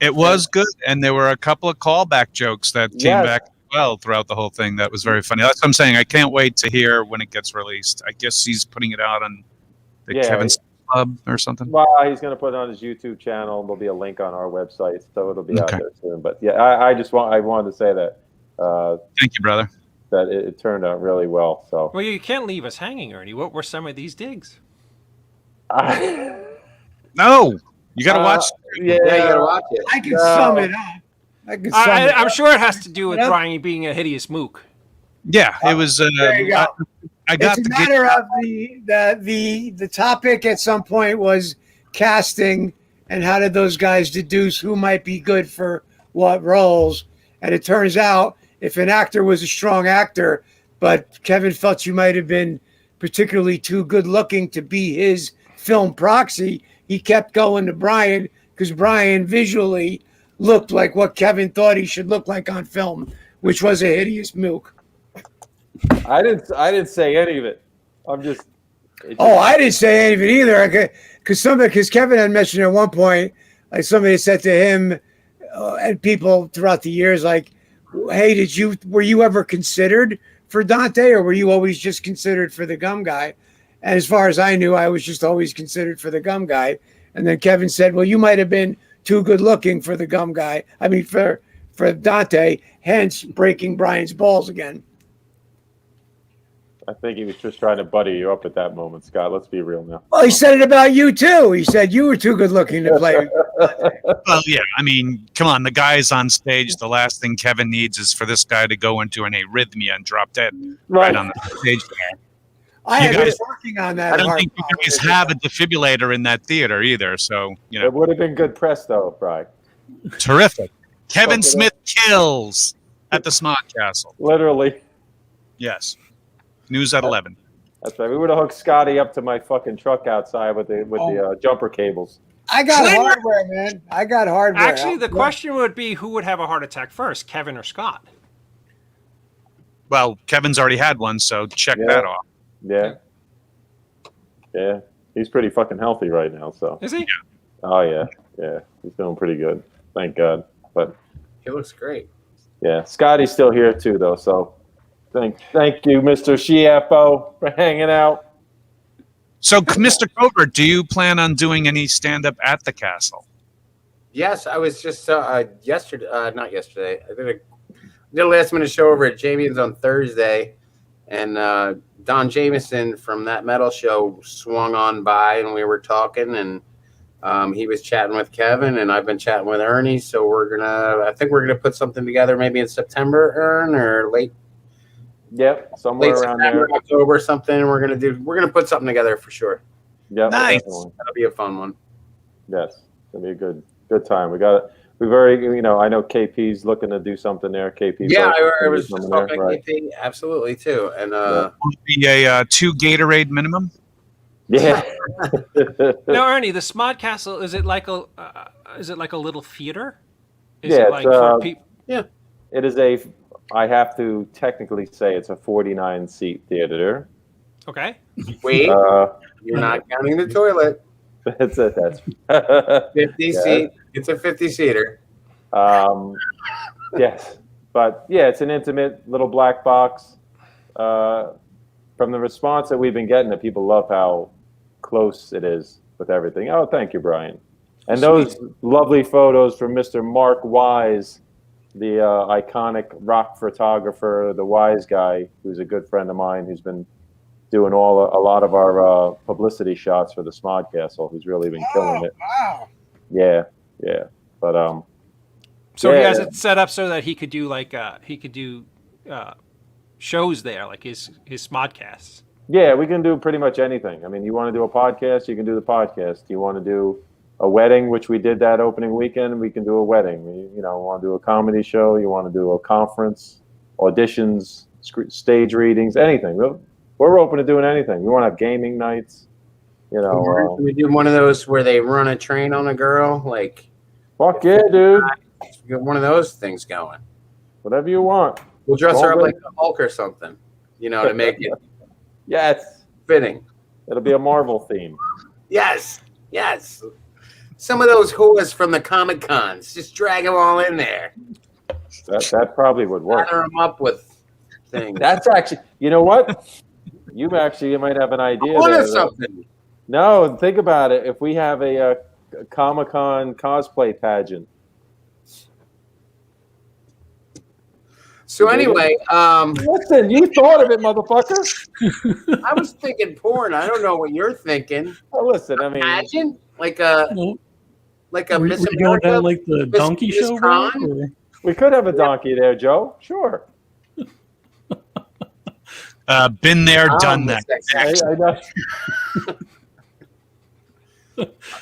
It was good, and there were a couple of callback jokes that came back well throughout the whole thing. That was very funny. That's what I'm saying. I can't wait to hear when it gets released. I guess he's putting it out on the Kevin's Club or something. Well, he's going to put it on his YouTube channel. There'll be a link on our website, so it'll be out there soon. But yeah, I wanted to say that. Thank you, brother. That it turned out really well. So. Well, you can't leave us hanging, Ernie. What were some of these digs? No, you got to watch. Yeah, you got to watch it. I can sum it up. I'm sure it has to do with Brian being a hideous mook. Yeah, it was. There you go. I got it's the a matter of the topic at some point was casting and how did those guys deduce who might be good for what roles. And it turns out if an actor was a strong actor, but Kevin felt you might have been particularly too good looking to be his film proxy, he kept going to Brian because Brian visually looked like what Kevin thought he should look like on film, which was a hideous mook. I didn't say any of it. I didn't say any of it either. Because Kevin had mentioned at one point, like somebody said to him and people throughout the years, like, "Hey, were you ever considered for Dante, or were you always just considered for the gum guy?" And as far as I knew, I was just always considered for the gum guy. And then Kevin said, "Well, you might have been too good looking for the gum guy. I mean, for Dante, hence breaking Brian's balls again." I think he was just trying to buddy you up at that moment, Scott. Let's be real now. Well, he said it about you too. He said you were too good looking to play. Well, yeah. I mean, come on. The guy's on stage. The last thing Kevin needs is for this guy to go into an arrhythmia and drop dead right on the stage there. I had been working on that. I don't think you guys have a defibrillator in that theater either. So, you know. It would have been good press, though, Brian. Terrific. Kevin Smith kills at the Smod Castle. Literally. Yes. News at 11. That's right. We would have hooked Scotty up to my fucking truck outside with the jumper cables. I got hardware, man. I got hardware. Actually, the question would be who would have a heart attack first, Kevin or Scott? Well, Kevin's already had one, so check that off. Yeah. Yeah. He's pretty fucking healthy right now. So. Is he? Yeah. Oh, yeah. Yeah. He's doing pretty good. Thank God. But He looks great. yeah, Scotty's still here too, though. So thank you, Mr. Schiaffo, for hanging out. So, Mr. Covert, do you plan on doing any stand-up at the castle? Yes, I was just yesterday. Not yesterday. I did a last-minute show over at Jamie's on Thursday, and Don Jameson from that metal show swung on by, and we were talking, and he was chatting with Kevin, and I've been chatting with Ernie. So I think we're gonna put something together, maybe in September, or late. Yep, somewhere late around September, there. October, or something. We're gonna put something together for sure. Yep, Nice. definitely. That'll be a fun one. Yes, it'll be a good time. I know KP's looking to do something there. KP. Yeah, I was just something talking there, to right. KP, absolutely too, and Will it be a 2 Gatorade minimum? Yeah. Now, Ernie, the Smod Castle, is it like a little theater? Is Yeah, it like it's, for people? yeah. It is I have to technically say it's a 49-seat theater. Okay. Wait, you're not counting the toilet. That's 50 seat. It's a 50-seater. Yes, but yeah, it's an intimate little black box. From the response that we've been getting, that people love how close it is with everything. Oh, thank you, Brian. And those lovely photos from Mr. Mark Wise, the iconic rock photographer, the Wise guy, who's a good friend of mine, who's been doing a lot of our publicity shots for the Smod Castle, who's really been killing it. Wow. Yeah. But So yeah. he has it set up so that he could do shows there, like his Smodcasts. yeah, we can do pretty much anything. I mean, you want to do a podcast, you can do the podcast. You want to do a wedding, which we did that opening weekend, we can do a wedding. Want to do a comedy show, you want to do a conference, auditions, stage readings, anything. We're open to doing anything. We want to have gaming nights. Can we do one of those where they run a train on a girl? Like, Fuck yeah, dude. get one of those things going. Whatever you want. We'll dress her up Vulgar. like the Hulk or something, to make it Yes. fitting. It'll be a Marvel theme. Yes. Some of those whoas from the Comic Cons, just drag them all in there. That probably would work. Gather them up with things. That's actually, you know what? You might have an idea. One there, of something. No, think about it. If we have a Comic-Con cosplay pageant. So anyway, Listen, you thought of it, motherfucker. I was thinking porn. I don't know what you're thinking. Oh, listen, I mean, Imagine like a Were Miss you going America. down like the Miss- donkey Miss show Khan? route, or- we could have a donkey there, Joe. Sure. Been there, done that. I know.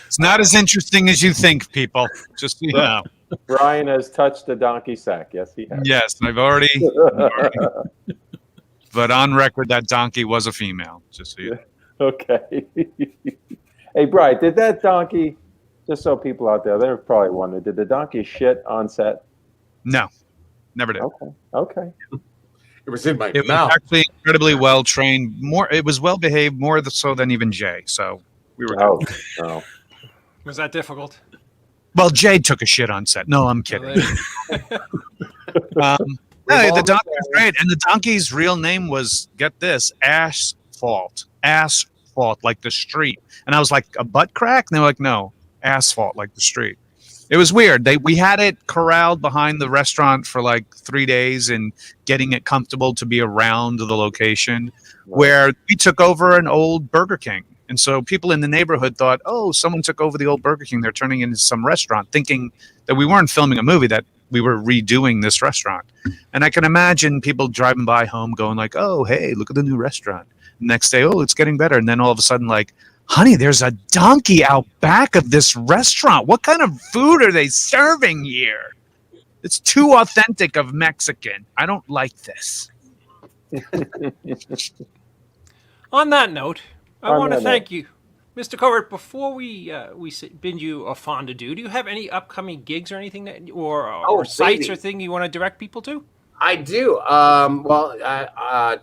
It's not as interesting as you think, people. Just so you know. Brian has touched the donkey sack. Yes, he has. Yes, I've already. But on record, that donkey was a female. Just so you know. Okay. Hey, Brian, did that donkey, just so people out there, they're probably wondering, did the donkey shit on set? No, never did. Okay. It was in my It was mouth. actually incredibly well trained. It was well behaved, more so than even Jay. So we were good. Oh. Was that difficult? Well, Jay took a shit on set. No, I'm kidding. No, the donkey was great, and the donkey's real name was, get this, Asphalt, like the street. And I was like, a butt crack? And they were like, no, asphalt, like the street. It was weird. We had it corralled behind the restaurant for like 3 days and getting it comfortable to be around the location, where we took over an old Burger King. And so people in the neighborhood thought, oh, someone took over the old Burger King. They're turning it into some restaurant, thinking that we weren't filming a movie, that we were redoing this restaurant. And I can imagine people driving by home going like, oh, hey, look at the new restaurant. Next day, oh, it's getting better. And then all of a sudden, like, honey, there's a donkey out back of this restaurant. What kind of food are they serving here? It's too authentic of Mexican. I don't like this. On that note, I On want to that thank you, Mr. Covert. Before we bid you a fondue, do you have any upcoming gigs or anything that, or sites baby. or thing you want to direct people to? I do.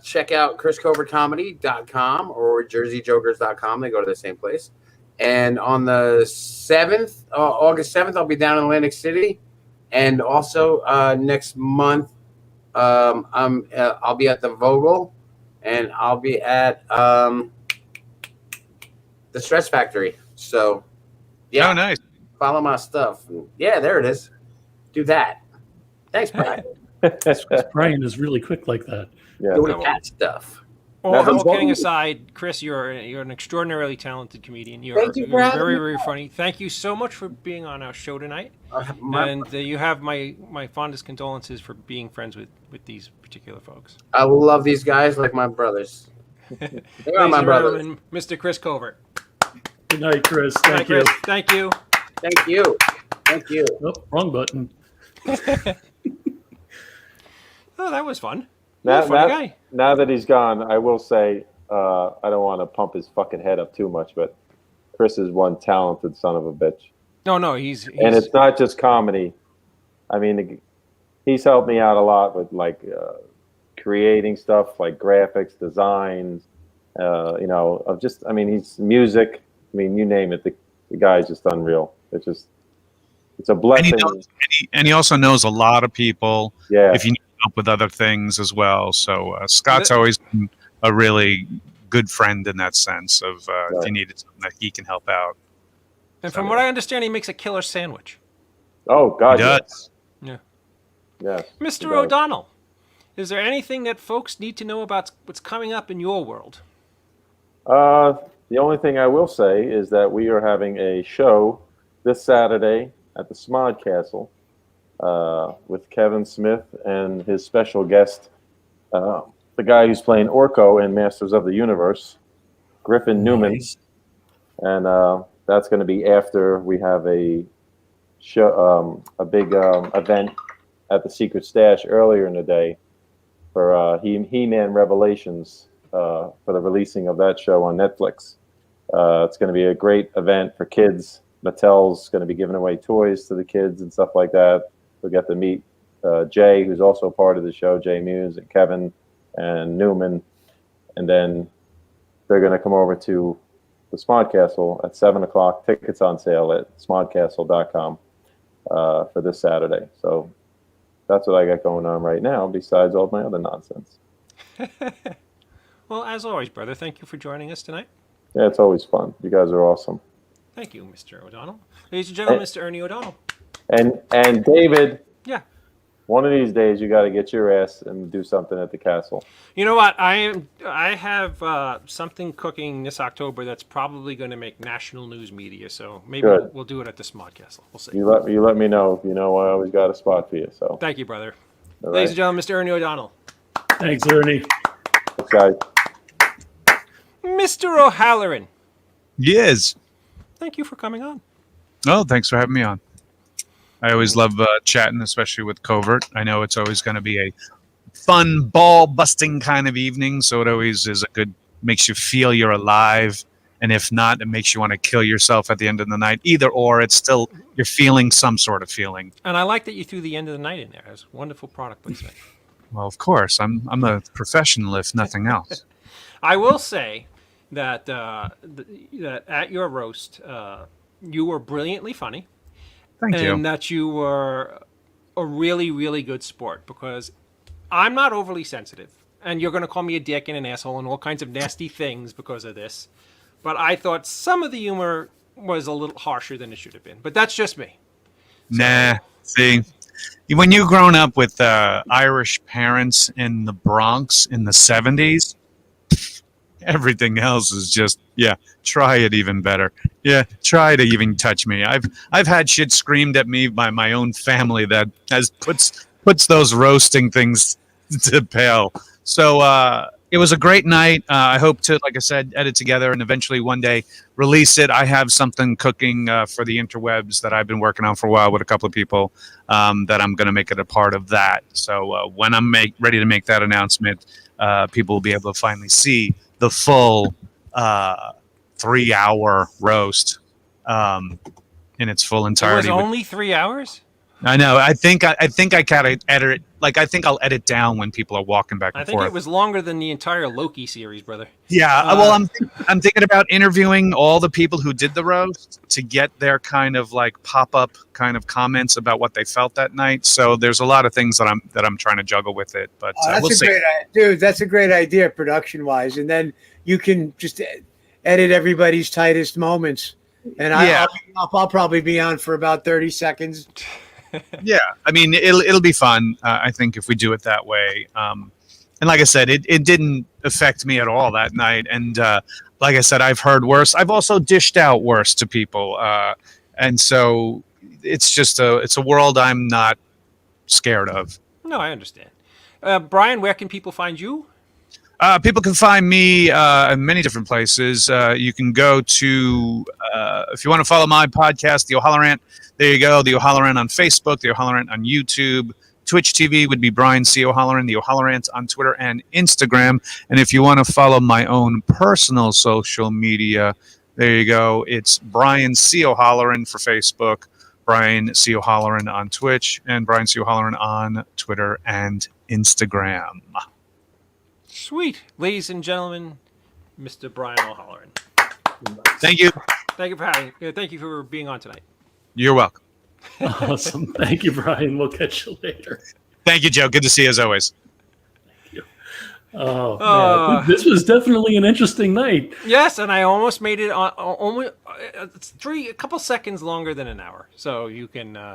Check out chriscovertcomedy.com or jerseyjokers.com. They go to the same place. And on the 7th, August 7th, I'll be down in Atlantic City. And also next month, I'll be at the Vogel, and I'll be at the Stress Factory. So, yeah. Oh, nice. Follow my stuff. Yeah, there it is. Do that. Thanks, Brian. Brian is really quick like that. Yeah. Doing that stuff. All That's kidding what- aside, Chris, you're an extraordinarily talented comedian. Thank you for You're having very, me. very funny. Thank you so much for being on our show tonight. My- And you have my fondest condolences for being friends with these particular folks. I love these guys like my brothers. They are Ladies my and brothers. gentlemen, Mr. Chris Covert. Good night, Chris. Good night, Thank you. Chris. Thank you. Thank you. Thank you. Oh, wrong button. Oh, that was fun. You're a Now, funny now, guy. now that he's gone, I will say, I don't want to pump his fucking head up too much, but Chris is one talented son of a bitch. No, he's And it's not just comedy. I mean, he's helped me out a lot with like creating stuff like graphics, designs, of just, I mean, he's music. I mean, you name it. The guy's just unreal. It's a And blessing. he also knows a lot of people. Yeah. If you need help with other things as well. So Scott's always been a really good friend in that sense of if you needed something that he can help out. and from what I understand, he makes a killer sandwich. Oh, God, He does. yes. Yeah. Yes. Mr. he does. O'Donnell, is there anything that folks need to know about what's coming up in your world? The only thing I will say is that we are having a show this Saturday at the Smod Castle with Kevin Smith and his special guest, the guy who's playing Orko in Masters of the Universe, Griffin Newman. Nice. And that's going to be after we have a a big event at the Secret Stash earlier in the day for He-Man Revelations for the releasing of that show on Netflix. It's going to be a great event for kids. Mattel's going to be giving away toys to the kids and stuff like that. We'll get to meet Jay, who's also part of the show, Jay Muse and Kevin and Newman. And then they're going to come over to the Smod Castle at 7 o'clock. Tickets on sale at smodcastle.com for this Saturday. So that's what I got going on right now, besides all my other nonsense. Well, as always, brother, thank you for joining us tonight. Yeah, it's always fun. You guys are awesome. Thank you, Mr. O'Donnell. Ladies and gentlemen, Mr. Ernie O'Donnell. And David. Yeah. One of these days, you got to get your ass and do something at the castle. You know what? I have something cooking this October that's probably going to make national news media. So maybe we'll do it at the Smod Castle. We'll see. You let me know. You know, I always got a spot for you. So thank you, brother. All Ladies right. and gentlemen, Mr. Ernie O'Donnell. Thanks, Ernie. This guy. Mr. O'Halloran. Yes. Thank you for coming on. Oh, thanks for having me on. I always love chatting, especially with Covert. I know it's always going to be a fun, ball-busting kind of evening, so it always is makes you feel you're alive, and if not, it makes you want to kill yourself at the end of the night. Either or, it's still, you're feeling some sort of feeling. And I like that you threw the end of the night in there. It's wonderful product placement. Well, of course, I'm a professional, if nothing else. I will say that that at your roast, you were brilliantly funny. Thank you. And that you were a really, really good sport, because I'm not overly sensitive. And you're going to call me a dick and an asshole and all kinds of nasty things because of this. But I thought some of the humor was a little harsher than it should have been. But that's just me. Nah, see, when you're growing up with Irish parents in the Bronx in the 70s, everything else is just, try it even better. Yeah, try to even touch me. I've had shit screamed at me by my own family that puts those roasting things to pale. So it was a great night. I hope to, like I said, edit together and eventually one day release it. I have something cooking for the interwebs that I've been working on for a while with a couple of people that I'm going to make it a part of that. So when I'm ready to make that announcement, people will be able to finally see the full 3-hour roast in its full entirety. It was only 3 hours? I know. I think I gotta edit it. Like, I think I'll edit down when people are walking back and I think forth. it was longer than the entire Loki series, brother. Yeah. Well, I'm thinking about interviewing all the people who did the roast to get their kind of like pop-up kind of comments about what they felt that night. So there's a lot of things that I'm trying to juggle with it. But we'll see. Dude, that's a great idea production-wise. And then you can just edit everybody's tightest moments. And I'll probably be on for about 30 seconds. Yeah, I mean, it'll be fun. I think if we do it that way. And like I said, it didn't affect me at all that night. And like I said, I've heard worse. I've also dished out worse to people, and so it's just it's a world I'm not scared of. No, I understand. Brian, where can people find you? People can find me in many different places. You can go to, if you want to follow my podcast, The O'Halloran, there you go. The O'Halloran on Facebook, The O'Halloran on YouTube. Twitch TV would be Brian C. O'Halloran, The O'Halloran on Twitter and Instagram. And if you want to follow my own personal social media, there you go. It's Brian C. O'Halloran for Facebook, Brian C. O'Halloran on Twitch, and Brian C. O'Halloran on Twitter and Instagram. Sweet. Ladies and gentlemen, Mr. Brian O'Halloran. Thank you. Thank you for being on tonight. You're welcome. Awesome. Thank you, Brian. We'll catch you later. Thank you, Joe. Good to see you as always. Thank you. Oh, man. This was definitely an interesting night. Yes, and I almost made it on almost a couple seconds longer than an hour. So you can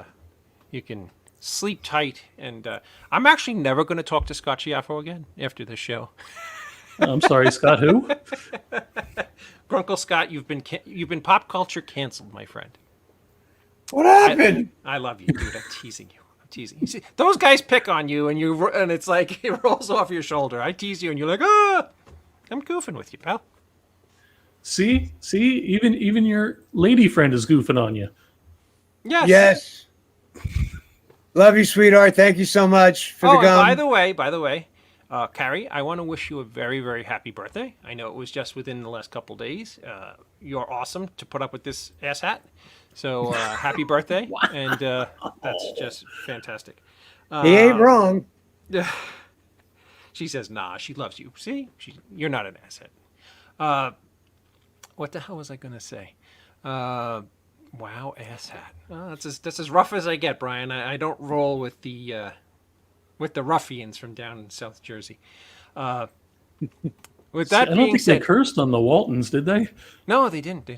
sleep tight, and I'm actually never going to talk to Scott Schiaffo again after this show. I'm sorry, Scott. Who? Grunkle Scott, you've been pop culture canceled, my friend. What happened? I love you, dude. I'm teasing you. You see, those guys pick on you, and it's like it rolls off your shoulder. I tease you, and you're like, I'm goofing with you, pal. See, even your lady friend is goofing on you. Yes. Yes. Love you, sweetheart. Thank you so much for the And gum. by the way, Carrie, I want to wish you a very, very happy birthday. I know it was just within the last couple days. You're awesome to put up with this ass hat. So happy birthday. Wow. And that's just fantastic. He ain't wrong. She says, nah, she loves you. See? You're not an asset. What the hell was I going to say? Wow, ass hat. That's as rough as I get, Brian. I don't roll with the ruffians from down in South Jersey. With that I don't being think said, they cursed on the Waltons, did they? no, they didn't.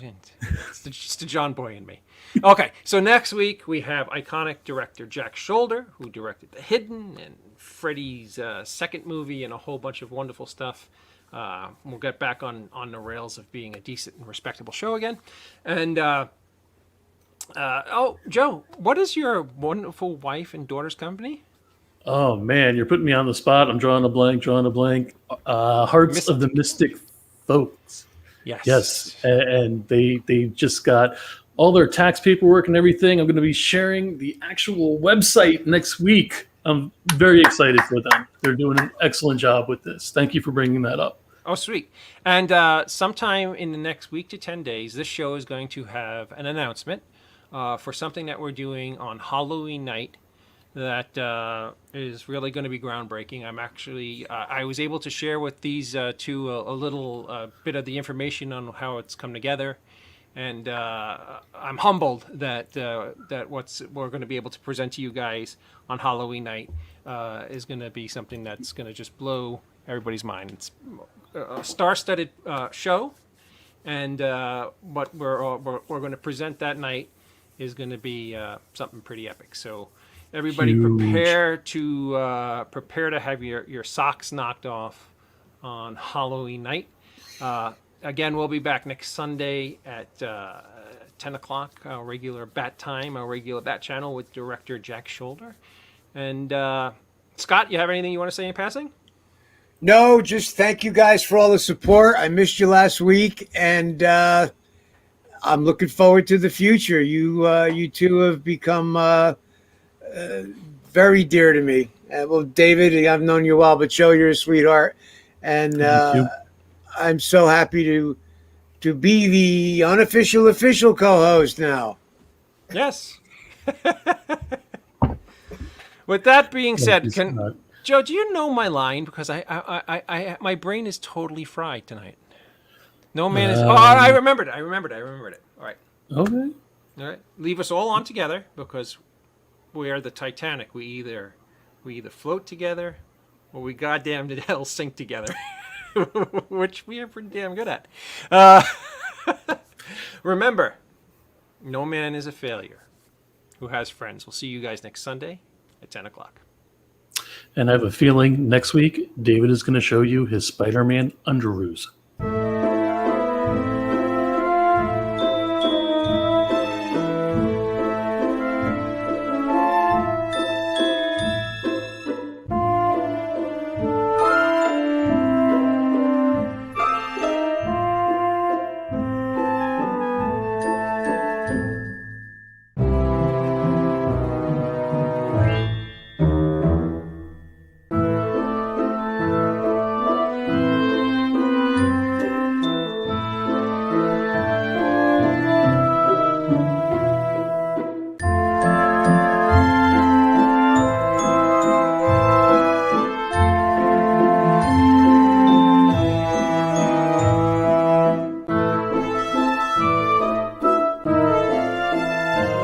It's the John Boy in me. Okay, so next week we have iconic director Jack Shoulder, who directed The Hidden and Freddy's second movie and a whole bunch of wonderful stuff. We'll get back on the rails of being a decent and respectable show again. And Joe, what is your wonderful wife and daughter's company? Oh man, you're putting me on the spot. I'm drawing a blank. Hearts of the Mystic Folks. Yes, and they just got all their tax paperwork and everything. I'm going to be sharing the actual website next week. I'm very excited for them. They're doing an excellent job with this. Thank you for bringing that up. Oh, sweet. And sometime in the next week to 10 days, this show is going to have an announcement for something that we're doing on Halloween night that is really going to be groundbreaking. I'm actually, I was able to share with these two a little bit of the information on how it's come together. And I'm humbled that what we're going to be able to present to you guys on Halloween night is going to be something that's going to just blow everybody's mind. It's a star-studded show, and what we're going to present that night is going to be something pretty epic. So everybody prepare to have your socks knocked off on Halloween night. Again, we'll be back next Sunday at 10 o'clock, our regular bat time, our regular bat channel with director Jack Shoulder. And Scott, you have anything you want to say in passing? No, just thank you guys for all the support. I missed you last week, and I'm looking forward to the future. You two have become very dear to me. Well, David, I've known you a while, but Joe, you're a sweetheart, and I'm so happy to be the unofficial official co-host now. Yes. With that being said, Joe, do you know my line? Because I my brain is totally fried tonight. No man is. I remembered it. All right. Okay. All right. Leave us all on together because we are the Titanic. We either float together or we goddamn to hell sink together. Which we are pretty damn good at. Remember, no man is a failure who has friends. We'll see you guys next Sunday at 10 o'clock. And I have a feeling next week, David is going to show you his Spider-Man underoos.